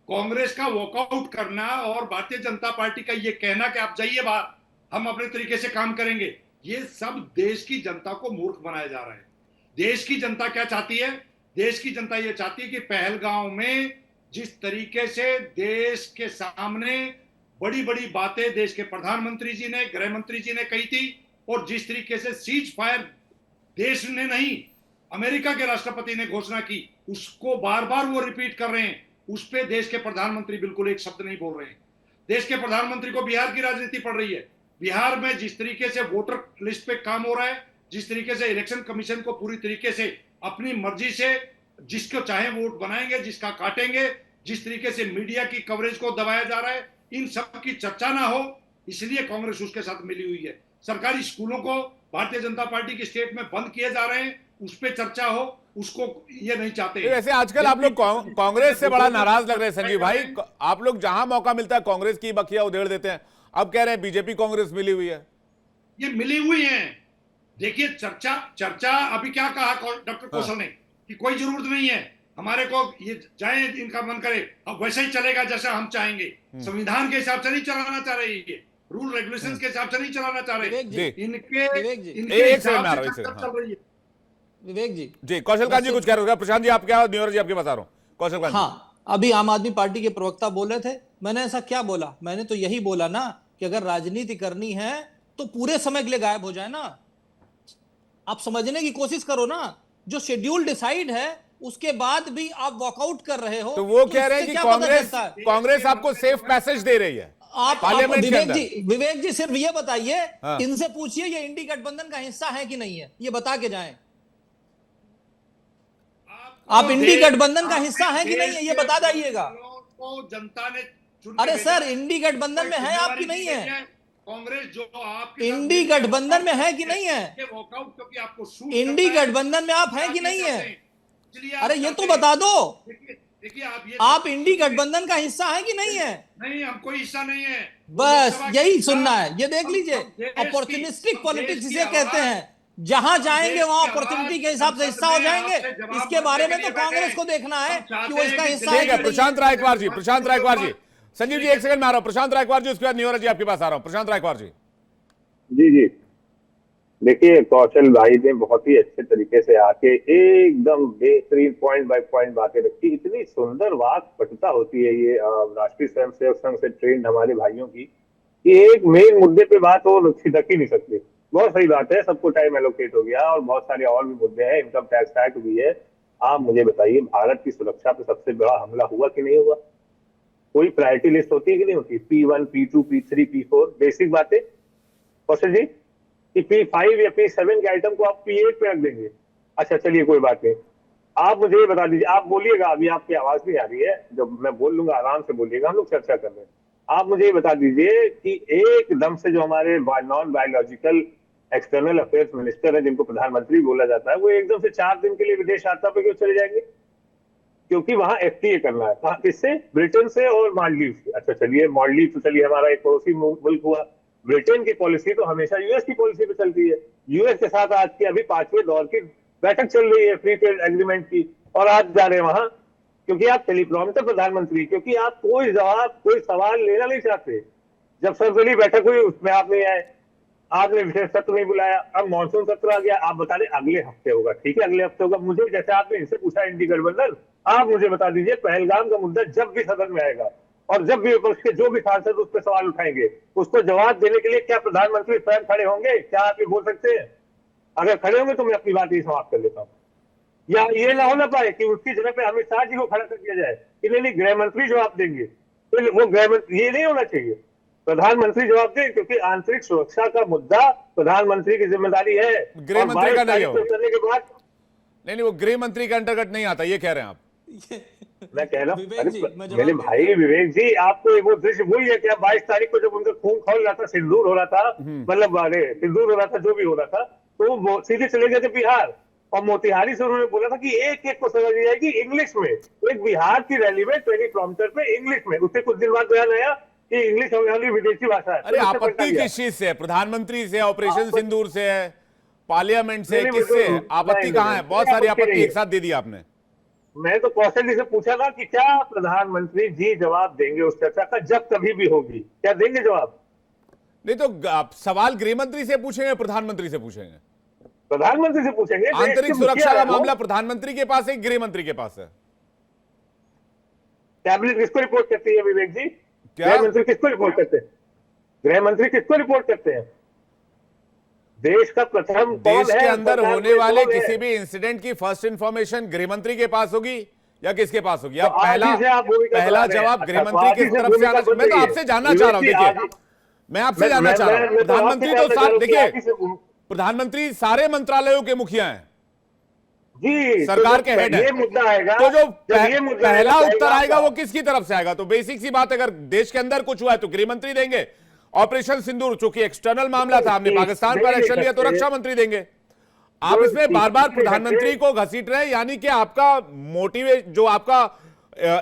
कांग्रेस का वॉकआउट करना और भारतीय जनता पार्टी का ये कहना कि आप जाइए बाहर, हम अपने तरीके से काम करेंगे, ये सब देश की जनता को मूर्ख बनाया जा रहा है। देश की जनता क्या चाहती है? देश की जनता ये चाहती है कि पहलगांव में जिस तरीके से देश के सामने बड़ी बड़ी बातें देश के प्रधानमंत्री जी ने, गृह मंत्री जी ने कही थी, और जिस तरीके से सीज फायर देश ने नहीं, अमेरिका के राष्ट्रपति ने घोषणा की, उसको बार बार वो रिपीट कर रहे हैं। उस पे देश के प्रधानमंत्री बिल्कुल एक शब्द नहीं बोल रहे हैं। देश के प्रधानमंत्री को बिहार की राजनीति पड़ रही है। बिहार में जिस तरीके से वोटर लिस्ट पे काम हो रहा है, जिस तरीके से इलेक्शन कमीशन को पूरी तरीके से अपनी मर्जी से जिसको चाहे वोट बनाएंगे, जिसका काटेंगे, जिस तरीके से मीडिया की कवरेज को दबाया जा रहा है, इन सब की चर्चा ना हो, इसलिए कांग्रेस उसके साथ मिली हुई है। सरकारी स्कूलों को भारतीय जनता पार्टी के स्टेट में बंद किए जा रहे हैं, उस पर चर्चा हो, उसको ये नहीं चाहते। वैसे आजकल आप लोग कांग्रेस से बड़ा नाराज लग रहे हैं संजीव भाई। आप लोग जहां मौका मिलता है कांग्रेस की बखिया उधेड़ देते हैं। अब कह रहे हैं बीजेपी कांग्रेस मिली हुई है। ये मिली हुई है। देखिए, चर्चा अभी क्या कहा डॉक्टर कौशल ने कि कोई जरूरत नहीं है, हमारे को ये जाए इनका मन करे, अब वैसे ही चलेगा जैसा हम चाहेंगे। संविधान के हिसाब से नहीं चलाना चाह रहे, ये रूल रेगुलेशंस के हिसाब से नहीं चलाना चाह रहे, इनके हिसाब से चल रही है। विवेक जी, कौशल कांत जी कुछ कह रहे हो? प्रशांत जी आप क्या, न्योरा जी आपके बता रहा हूं। कौशल कांत, हाँ, अभी आम आदमी पार्टी के प्रवक्ता बोल रहे थे, मैंने ऐसा क्या बोला? मैंने तो यही बोला ना कि अगर राजनीति करनी है तो पूरे समय के लिए गायब हो जाए ना। आप समझने की कोशिश करो ना, जो शेड्यूल डिसाइड है उसके बाद भी आप वॉकआउट कर रहे हो। तो वो कह रहे हैं कि कांग्रेस आपको सेफ पैसेज दे रही है पार्लियामेंट के अंदर। विवेक जी सिर्फ ये बताइए, इनसे पूछिए ये इंडी गठबंधन का हिस्सा है कि नहीं है, ये बता के जाएं। आप इंडी गठबंधन का हिस्सा है कि नहीं है, ये बता जाइएगा। जनता ने, अरे सर, इंडी गठबंधन में है आपकी नहीं है? कांग्रेस जो आपके इंडी गठबंधन में है कि नहीं है? क्योंकि आपको इंडी गठबंधन में आप हैं कि नहीं है? अरे ये तो बता दो। देखिए, आप इंडी गठबंधन का हिस्सा है कि नहीं है? नहीं, हम कोई हिस्सा नहीं है। बस यही सुनना है। ये देख लीजिए, अपॉर्चुनिस्टिक पॉलिटिक्स जिसे कहते हैं, जहां जाएंगे वहां अपॉर्चुनिटी के हिसाब से हिस्सा हो जाएंगे। इसके बारे में तो कांग्रेस को देखना है कि वो इसका हिस्सा है। प्रशांत रायकवार जी, प्रशांत रायकवार जी, संजीव जी एक सेकंड में आ रहा हूं। प्रशांत रायकवार जी, उसके बाद न्योरा जी आपके पास आ रहा हूं। प्रशांत रायकवार जी। जी जी, देखिए, कौशल भाई ने बहुत ही अच्छे तरीके से आके एकदम बेहतरीन पॉइंट बाय पॉइंट बातें रखी। इतनी सुंदर वाक पटुता होती है ये राष्ट्रीय स्वयंसेवक संघ से ट्रेंड हमारे भाइयों की, कि एक मेन मुद्दे पे बात वो छिटक ही नहीं सकते। बहुत सही बात है, सबको टाइम एलोकेट हो गया और बहुत सारे और भी मुद्दे हैं, इनकम टैक्स एक्ट भी है। आप मुझे बताइए, भारत की सुरक्षा पे सबसे बड़ा हमला हुआ कि नहीं हुआ? कोई प्रायोरिटी लिस्ट होती है कि नहीं होती? P1, P2, P3, P4, basic बातें कौशल जी, कि P5 या P7 के आइटम को आप P8 पे रख देंगे। अच्छा चलिए कोई बात नहीं, आप मुझे ये बता दीजिए, आप बोलिएगा, अभी आपकी आवाज नहीं आ रही है, जब मैं बोल लूंगा आराम से बोलिएगा, हम लोग चर्चा कर रहे हैं। आप मुझे ये बता दीजिए कि एकदम से जो हमारे non biological external affairs minister है, जिनको प्रधानमंत्री बोला जाता है, वो एकदम से 4 दिन के लिए विदेश यात्रा पे क्यों चले जाएंगे? क्योंकि वहां FTA करना है। कहाँ, किससे? ब्रिटेन से और मालदीव से। अच्छा चलिए, मालदीव तो चलिए हमारा एक पड़ोसी मुल्क हुआ। ब्रिटेन की पॉलिसी तो हमेशा यूएस की पॉलिसी पे चलती है। यूएस के साथ आज की अभी 5वें दौर की बैठक चल रही है फ्री ट्रेड एग्रीमेंट की, और आज जा रहे हैं वहां, क्योंकि आप टेलीप्रॉम्प्टर प्रधानमंत्री, क्योंकि आप कोई जवाब, कोई सवाल लेना नहीं चाहते। जब सर्वदलीय बैठक हुई उसमें आप नहीं आए, आपने विशेष सत्र नहीं बुलाया। अब मानसून सत्र आ गया, आप बता दें अगले हफ्ते होगा। ठीक है, अगले हफ्ते होगा। मुझे जैसे आपने इनसे पूछा इंडी गठबंधन, आप मुझे बता दीजिए पहलगाम का मुद्दा जब भी सदन में आएगा और जब भी विपक्ष के जो भी सांसद उस पर सवाल उठाएंगे, उसको जवाब देने के लिए क्या प्रधानमंत्री स्वयं खड़े होंगे? क्या आप ये बोल सकते हैं? अगर खड़े होंगे तो मैं अपनी बात ही समाप्त कर लेता हूँ। या ये ना हो ना पाए कि उसकी जगह पे अमित शाह जी को खड़ा कर दिया जाए कि नहीं गृह मंत्री जवाब देंगे, तो वो गृह मंत्री, ये नहीं होना चाहिए। प्रधानमंत्री जवाब दें, क्योंकि आंतरिक सुरक्षा का मुद्दा प्रधानमंत्री की जिम्मेदारी है। गृह मंत्री का नहीं होगा। करने के बाद नहीं, वो गृह मंत्री के अंतर्गत नहीं आता, ये कह रहे हैं आप? मैं कह रहा हूँ, विवेक जी, मैं जवाब मेरे भाई विवेक जी, आपको वो दृश्य वही है कि 22 तारीख को जब उनका खून खौल रहा था, सिंदूर हो रहा था, मतलब अरे सिंदूर हो रहा था, जो भी हो रहा था, तो वो सीधे चले गए थे बिहार, और मोतिहारी से उन्होंने बोला था कि एक एक को समझ जाएगी इंग्लिश में। एक बिहार की रैली में टेलीप्रॉम्प्टर पे इंग्लिश में, उससे कुछ दिन बाद बयान आया कि इंग्लिश हमारी विदेशी भाषा है। अरे आपत्ति किस चीज से है? प्रधानमंत्री से, ऑपरेशन सिंदूर से है, पार्लियामेंट से, किससे है? आपत्ति कहाँ है? बहुत सारी आपत्ति एक साथ दे दी आपने। मैं तो कौशल जी से पूछा था कि क्या प्रधानमंत्री जी जवाब देंगे उस चर्चा का, जब कभी भी होगी, क्या देंगे जवाब? नहीं तो आप सवाल गृह मंत्री से पूछेंगे, प्रधानमंत्री से पूछेंगे? प्रधानमंत्री से पूछेंगे। आंतरिक सुरक्षा का मामला प्रधानमंत्री के पास है, गृह मंत्री के पास है? कैबिनेट किसको रिपोर्ट करती है विवेक जी? क्या? गृह मंत्री किसको रिपोर्ट करते हैं? गृह मंत्री किसको रिपोर्ट करते हैं? देश का प्रथम देश के अंदर होने वाले किसी भी इंसिडेंट की फर्स्ट इंफॉर्मेशन गृह मंत्री के पास होगी या किसके पास होगी? आप पहला जवाब गृह मंत्री की तरफ से आना। मैं तो आपसे जानना चाह रहा हूं, देखिए मैं आपसे जानना चाह रहा हूं, प्रधानमंत्री तो देखिए, प्रधानमंत्री सारे मंत्रालयों के मुखिया हैं जी, सरकार के हेड है। ये मुद्दा आएगा, तो जो पहला उत्तर आएगा वो किसकी तरफ से आएगा? तो बेसिक सी बात, अगर देश के अंदर कुछ हुआ है तो गृह मंत्री देंगे। ऑपरेशन सिंदूर चूंकि एक्सटर्नल मामला था, हमने पाकिस्तान पर एक्शन लिया, तो रक्षा मंत्री देंगे। आप इसमें बार बार प्रधानमंत्री को घसीट रहे हैं, यानी कि आपका मोटिव, जो आपका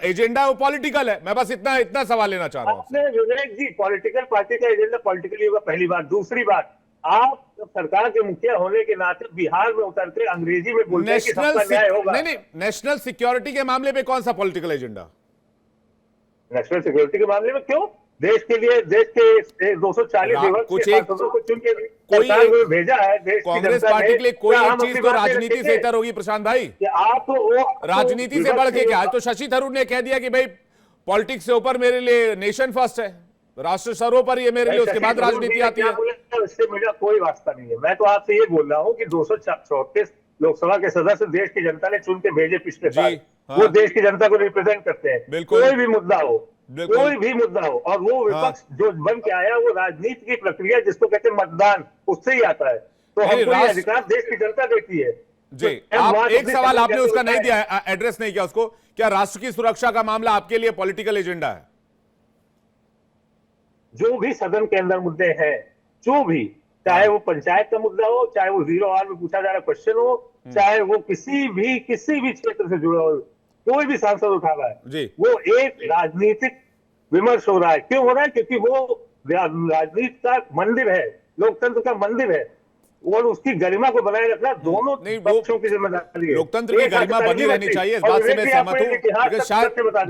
एजेंडा है वो पॉलिटिकल है। मैं बस इतना सवाल लेना चाह रहा हूं। विवेक जी, पॉलिटिकल पार्टी का एजेंडा पॉलिटिकली होगा, पहली बात। दूसरी बात, आप सरकार के मुखिया होने के नाते बिहार में उतरते अंग्रेजी में बोलते हैं कि सबका न्याय होगा। नहीं, नेशनल सिक्योरिटी के मामले में कौन सा पॉलिटिकल एजेंडा? नेशनल सिक्योरिटी के मामले में क्यों? देश के लिए, देश के 240 कुछ एक को चुन के कोई भेजा है देश कांग्रेस पार्टी के लिए, कोई एक चीज तो राजनीति से इतर होगी प्रशांत भाई। आप राजनीति से बढ़ के क्या? तो शशि थरूर ने कह दिया कि भाई पॉलिटिक्स से ऊपर मेरे लिए नेशन फर्स्ट है, राष्ट्र सर्वोपरि है मेरे लिए, उसके बाद राजनीति आती है। इससे मेरा कोई वास्ता नहीं है। मैं तो आपसे ये बोल रहा हूँ कि 234 लोकसभा के सदस्य देश की जनता ने चुन के भेजे पिछले साल, वो देश की जनता को रिप्रेजेंट करते हैं। कोई भी मुद्दा हो, कोई भी मुद्दा हो, और वो विपक्ष जो बन के आया वो राजनीति की प्रक्रिया जिसको कहते हैं मतदान, उससे ही आता है। तो हमको ये अधिकार देश की जनता देती है। जी, आप एक सवाल आपने उसका नहीं दिया, एड्रेस नहीं किया उसको। क्या राष्ट्र की सुरक्षा का मामला आपके लिए पॉलिटिकल एजेंडा है? जो भी सदन के अंदर मुद्दे हैं, जो भी, चाहे वो पंचायत का मुद्दा हो, चाहे वो 0 आवर में पूछा जा रहा क्वेश्चन हो, चाहे वो किसी भी क्षेत्र से जुड़ा हो, कोई भी सांसद उठा रहा है जी, वो एक राजनीतिक विमर्श हो रहा है। क्यों हो रहा है? क्योंकि वो राजनीति का मंदिर है, लोकतंत्र का मंदिर है, और उसकी गरिमा को बनाए रखना दोनों पक्षों की जिम्मेदारी है। लोकतंत्र की गरिमा बनी रहनी चाहिए, इस बात से मैं सहमत हूं। एक इतिहास का सत्य बता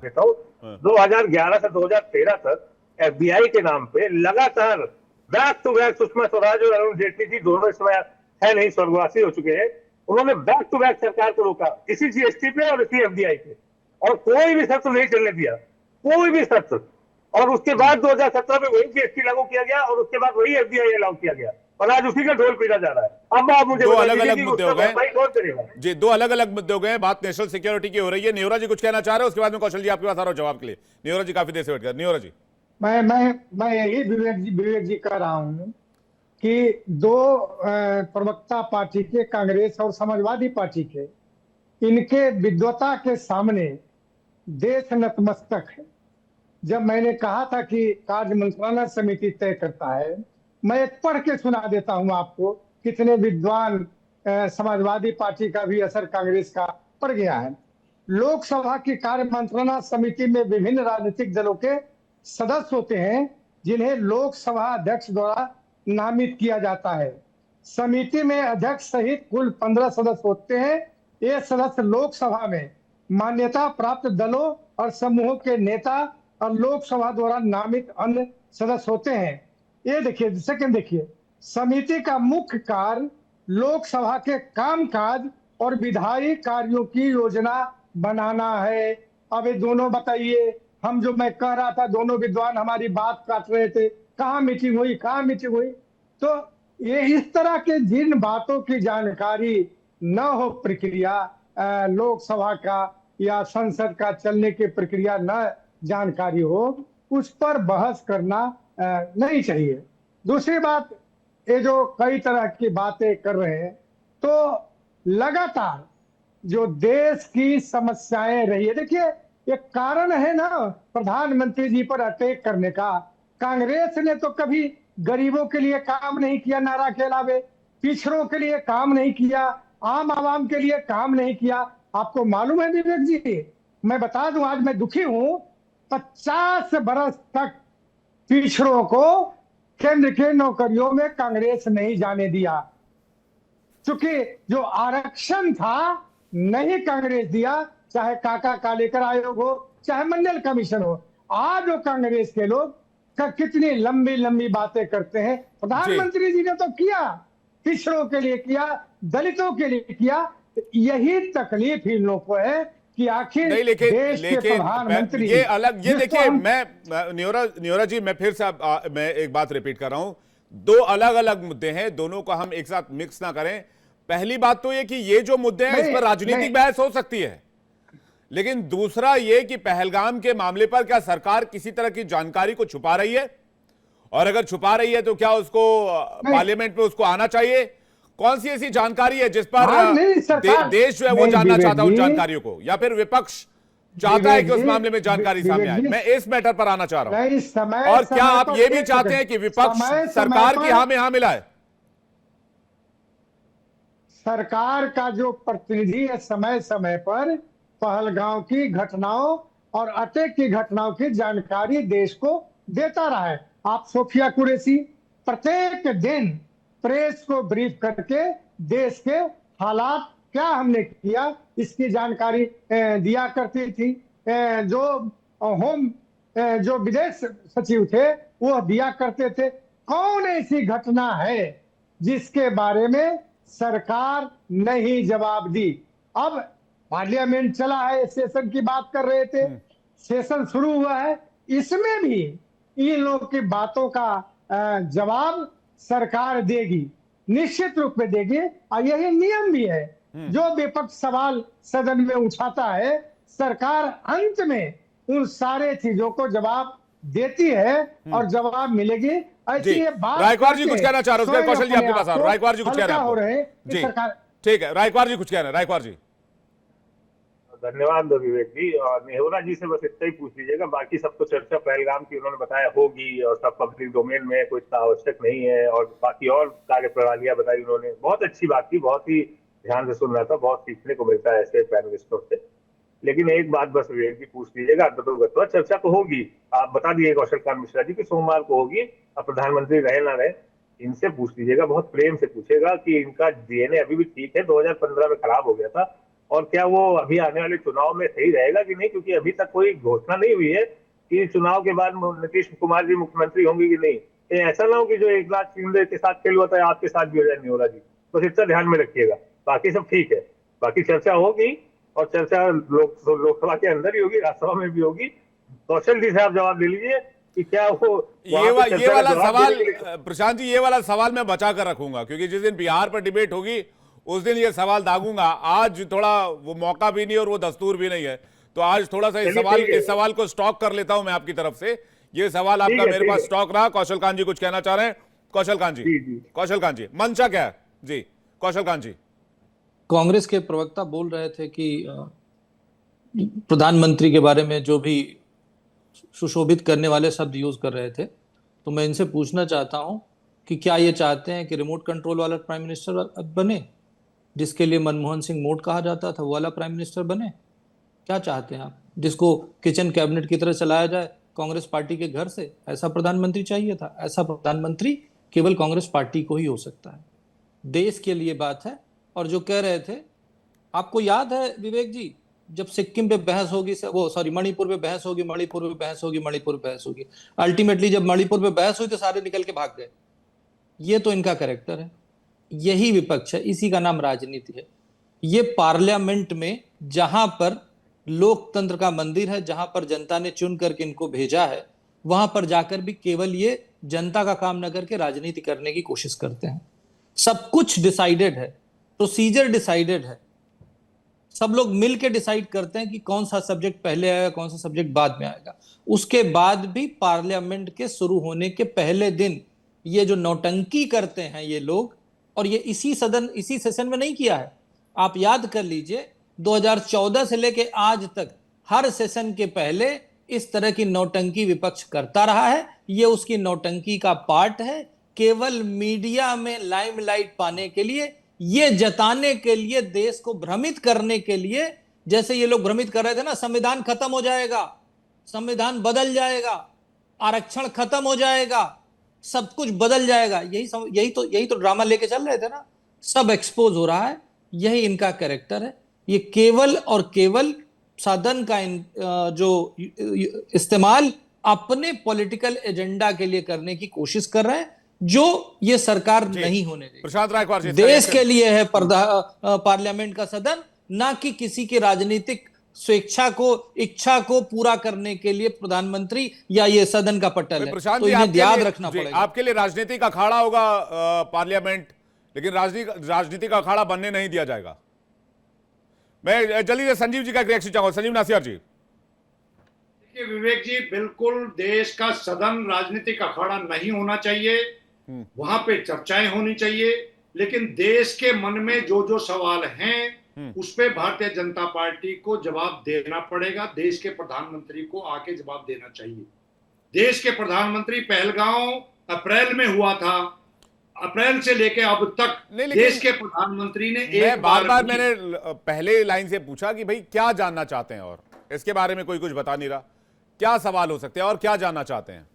देता हूँ। 2011 से 2013 तक FBI के नाम पे लगातार back to back Sushma Swaraj और अरुण जेटली जी दोनों इस समय है नहीं, स्वर्गवासी हो चुके हैं, उन्होंने बैक टू बैक सरकार को रोका इसी जीएसटी पे और इसी एफडीआई पे, और कोई भी शर्त नहीं चलने दिया, कोई भी शर्त। और उसके बाद 2017 में वही जीएसटी लागू किया गया और उसके बाद वही एफडीआई लागू किया गया, और आज उसी का ढोल पीटा जा रहा है। अब आप मुझे दो अलग अलग मुद्दे हो गए कौन करेगा जी, दो अलग अलग मुद्दे हो गए। बात नेशनल सिक्योरिटी की हो रही है। नेहरा जी कुछ कहना चाह रहे हैं, उसके बाद में कौशल जी आपके पास आ रहा हूं जवाब के लिए। नेहरा जी काफी देर से वेट कर। नेहरा जी, मैं यही विवेक जी कह रहा हूं कि दो प्रवक्ता पार्टी के, कांग्रेस और समाजवादी पार्टी के, इनके विद्वता के सामने देश नतमस्तक है। जब मैंने कहा था कि कार्य मंत्रणा समिति तय करता है, मैं एक पढ़ के सुना देता हूं आपको, कितने विद्वान समाजवादी पार्टी का भी असर कांग्रेस का पड़ गया है। लोकसभा की कार्य मंत्रणा समिति में विभिन्न राजनीतिक दलों के सदस्य होते हैं, जिन्हें लोकसभा अध्यक्ष द्वारा नामित किया जाता है। समिति में अध्यक्ष सहित कुल 15 सदस्य होते हैं। ये सदस्य लोकसभा में मान्यता प्राप्त दलों और समूहों के नेता और लोकसभा द्वारा नामित अन्य सदस्य होते हैं। ये देखिए, सेकंड देखिए, समिति का मुख्य कार्य लोकसभा के कामकाज और विधायी कार्यों की योजना बनाना है। अब ये दोनों बताइए, हम जो मैं कह रहा था, दोनों विद्वान हमारी बात काट रहे थे, कहाँ मीटिंग हुई, कहाँ मीटिंग हुई। तो ये इस तरह के जिन बातों की जानकारी न हो, प्रक्रिया लोकसभा का या संसद का चलने की प्रक्रिया न जानकारी हो, उस पर बहस करना नहीं चाहिए। दूसरी बात, ये जो कई तरह की बातें कर रहे हैं, तो लगातार जो देश की समस्याएं रही है, देखिए एक कारण है ना प्रधानमंत्री जी पर अटैक करने का। कांग्रेस ने तो कभी गरीबों के लिए काम नहीं किया, नारा के अलावे पिछड़ों के लिए काम नहीं किया, आम आवाम के लिए काम नहीं किया। आपको मालूम है विवेक जी, मैं बता दूं, आज मैं दुखी हूं, 50 बरस तक पिछड़ों को केंद्र के नौकरियों में कांग्रेस नहीं जाने दिया, क्योंकि जो आरक्षण था नहीं कांग्रेस दिया, चाहे काका कालेकर आयोग हो, चाहे मंडल कमीशन हो। आज जो कांग्रेस के लोग कितनी लंबी लंबी बातें करते हैं। प्रधानमंत्री जी ने तो किया, पिछड़ों के लिए किया, दलितों के लिए किया। यही तकलीफ इन लोगों को है कि आखिर नहीं, लेकिन देश के प्रधानमंत्री, ये अलग, ये देखिए, मैं न्योरा जी, मैं फिर से मैं एक बात रिपीट कर रहा हूं, दो अलग अलग मुद्दे हैं, दोनों को हम एक साथ मिक्स ना करें। पहली बात तो ये कि ये जो मुद्दे हैं इस पर राजनीतिक बहस हो सकती है, लेकिन दूसरा ये कि पहलगाम के मामले पर क्या सरकार किसी तरह की जानकारी को छुपा रही है, और अगर छुपा रही है तो क्या उसको पार्लियामेंट में उसको आना चाहिए? कौन सी ऐसी जानकारी है जिस पर देश जो है वो जानना चाहता है उन जानकारियों को, या फिर विपक्ष चाहता है कि उस मामले में जानकारी सामने आए? मैं इस मैटर पर आना चाह रहा हूं। और क्या आप ये भी चाहते हैं कि विपक्ष सरकार की हाँ में हाँ मिलाए? सरकार का जो प्रतिनिधि है समय समय पर पहलगांव की घटनाओं और अटैक की घटनाओं की जानकारी देश को देता रहा है। आप सोफिया कुरैशी प्रत्येक दिन प्रेस को ब्रीफ करके देश के हालात क्या हमने किया इसकी जानकारी दिया करती थी। जो विदेश सचिव थे वो दिया करते थे। कौन ऐसी घटना है जिसके बारे में सरकार नहीं जवाब दी? अब पार्लियामेंट चला है, सेशन की बात कर रहे थे, सेशन शुरू हुआ है, इसमें भी इन लोगों की बातों का जवाब सरकार देगी, निश्चित रूप में देगी। और यही नियम भी है, जो विपक्ष सवाल सदन में उठाता है सरकार अंत में उन सारे चीजों को जवाब देती है और जवाब मिलेगी। ऐसी ये बात रायकवार जी कुछ कहना चाह रहे हैं, कौशल जी आपके पास आ रहा हूं। रायकवार जी कुछ कह रहे हैं जी, ठीक है, रायकवार जी कुछ कह रहे हैं। रायकवार जी, धन्यवाद विवेक जी। और नेहरा जी से बस इतना ही पूछ लीजिएगा, बाकी सब तो चर्चा पहलगाम की उन्होंने बताया होगी और सब पब्लिक डोमेन में कुछ आवश्यक नहीं है, और बाकी और कार्य प्रणालियां बताई उन्होंने, बहुत अच्छी बात की, बहुत ही ध्यान से सुन रहा था, बहुत सीखने को मिलता है ऐसे पैनलिस्टों से। लेकिन एक बात बस विवेक जी पूछ लीजिएगा, चर्चा तो होगी, आप बता दिए कौशल कांत मिश्रा जी की सोमवार को होगी, अब प्रधानमंत्री रहे ना रहे इनसे पूछ लीजिएगा, बहुत प्रेम से पूछेगा कि इनका डीएनए अभी भी ठीक है, 2015 में खराब हो गया था, और क्या वो अभी आने वाले चुनाव में सही रहेगा कि नहीं, क्योंकि अभी तक कोई घोषणा नहीं हुई है कि चुनाव के बाद नीतीश कुमार जी मुख्यमंत्री होंगे कि नहीं। ये ऐसा ना हो कि जो एकनाथ शिंदे के साथ खेल हुआ था आपके साथ भी हो जाए निहोरा जी, बस इतना ध्यान में रखिएगा। बाकी सब ठीक है, बाकी चर्चा होगी और चर्चा लोकसभा के अंदर ही होगी, राज्यसभा में भी होगी। कौशल जी से आप जवाब दे लीजिए कि क्या वो ये वाला सवाल प्रशांत जी, ये वाला सवाल मैं बचा कर रखूंगा, क्योंकि जिस दिन बिहार पर डिबेट होगी उस दिन ये सवाल दागूंगा। आज थोड़ा वो मौका भी नहीं और वो दस्तूर भी नहीं है, तो आज थोड़ा सा इस सवाल को स्टॉक कर लेता हूं मैं आपकी तरफ से। ये सवाल आपका मेरे पास स्टॉक रहा। कौशल कांत जी कुछ कहना चाह रहे हैं? कौशल कांत जी मंशा क्या है जी? कौशल कांत जी, कांग्रेस के प्रवक्ता बोल रहे थे कि प्रधानमंत्री के बारे में जो भी सुशोभित करने वाले शब्द यूज कर रहे थे, तो मैं इनसे पूछना चाहता हूं कि क्या ये चाहते हैं कि रिमोट कंट्रोल वाला प्राइम मिनिस्टर बने, जिसके लिए मनमोहन सिंह मोड कहा जाता था, वो वाला प्राइम मिनिस्टर बने? क्या चाहते हैं आप? जिसको किचन कैबिनेट की तरह चलाया जाए कांग्रेस पार्टी के घर से, ऐसा प्रधानमंत्री चाहिए था? ऐसा प्रधानमंत्री केवल कांग्रेस पार्टी को ही हो सकता है। देश के लिए बात है। और जो कह रहे थे, आपको याद है विवेक जी, जब सिक्किम पे बहस होगी, मणिपुर पे बहस होगी, मणिपुर पे बहस होगी, अल्टीमेटली जब मणिपुर पे बहस हुई तो सारे निकल के भाग गए। ये तो इनका कैरेक्टर है, यही विपक्ष है, इसी का नाम राजनीति है। ये पार्लियामेंट में जहां पर लोकतंत्र का मंदिर है, जहां पर जनता ने चुन करके इनको भेजा है, वहां पर जाकर भी केवल ये जनता का काम न करके राजनीति करने की कोशिश करते हैं। सब कुछ डिसाइडेड है, प्रोसीजर डिसाइडेड है, सब लोग मिलकर डिसाइड करते हैं कि कौन सा सब्जेक्ट पहले आएगा, कौन सा सब्जेक्ट बाद में आएगा। उसके बाद भी पार्लियामेंट के शुरू होने के पहले दिन ये जो नौटंकी करते हैं ये लोग, और ये इसी सेशन में नहीं किया है। आप याद कर लीजिए 2014 से लेके आज तक हर सेशन के पहले इस तरह की नौटंकी विपक्ष करता रहा है। ये उसकी नौटंकी का पार्ट है, केवल मीडिया में लाइमलाइट पाने के लिए, ये जताने के लिए, देश को भ्रमित करने के लिए, जैसे ये लोग भ्रमित कर रहे थे ना, संविधान खत्म हो जाएगा, संविधान बदल जाएगा, आरक्षण खत्म हो जाएगा, सब कुछ बदल जाएगा, यही तो ड्रामा लेके चल रहे थे ना। सब एक्सपोज हो रहा है, यही इनका कैरेक्टर है। ये केवल और केवल सदन का जो इस्तेमाल अपने पॉलिटिकल एजेंडा के लिए करने की कोशिश कर रहे हैं, जो ये सरकार नहीं होने देगी। प्रशांत रायकवार जी, देश के लिए है पार्लियामेंट का सदन, ना कि किसी की राजनीतिक स्वेच्छा को, इच्छा को पूरा करने के लिए प्रधानमंत्री या ये सदन का पटल है। तो इन्हें याद रखना पड़ेगा। आपके लिए राजनीति का अखाड़ा होगा पार्लियामेंट, लेकिन राजनीति का अखाड़ा बनने नहीं दिया जाएगा। मैं जल्दी से संजीव जी का रिएक्शन चाहूंगा। संजीव नासिर जी। देखिए विवेक जी, बिल्कुल देश का सदन राजनीतिक अखाड़ा नहीं होना चाहिए, वहां पे चर्चाएं होनी चाहिए, लेकिन देश के मन में जो जो सवाल हैं उस पे भारतीय जनता पार्टी को जवाब देना पड़ेगा। देश के प्रधानमंत्री को आके जवाब देना चाहिए। देश के प्रधानमंत्री पहलगांव अप्रैल में हुआ था, अप्रैल से लेके अब तक देश के प्रधानमंत्री ने एक बार मैंने पहले लाइन से पूछा कि भाई क्या जानना चाहते हैं, और इसके बारे में कोई कुछ बता नहीं रहा। क्या सवाल हो सकते हैं और क्या जानना चाहते हैं?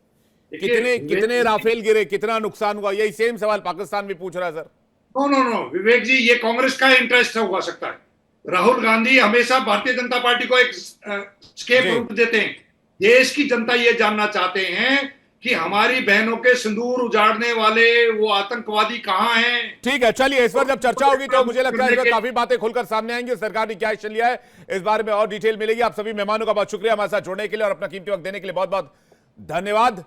कितने राफेल गिरे, कितना नुकसान हुआ? यही सेम सवाल पाकिस्तान भी पूछ रहा है सर। नो विवेक जी, ये कांग्रेस का इंटरेस्ट हो सकता है। राहुल गांधी हमेशा भारतीय जनता पार्टी को एक स्केप रूट देते हैं। देश की जनता ये जानना चाहते हैं कि हमारी बहनों के सिंदूर उजाड़ने वाले वो आतंकवादी कहां हैं। ठीक है, चलिए इस पर जब चर्चा होगी तो मुझे लगता है काफी बातें खुलकर सामने आएंगी। सरकार ने क्या एक्शन लिया है इस बारे में और डिटेल मिलेगी। आप सभी मेहमानों का बहुत शुक्रिया हमारे साथ जुड़ने के लिए और अपना कीमती वक्त देने के लिए बहुत बहुत धन्यवाद।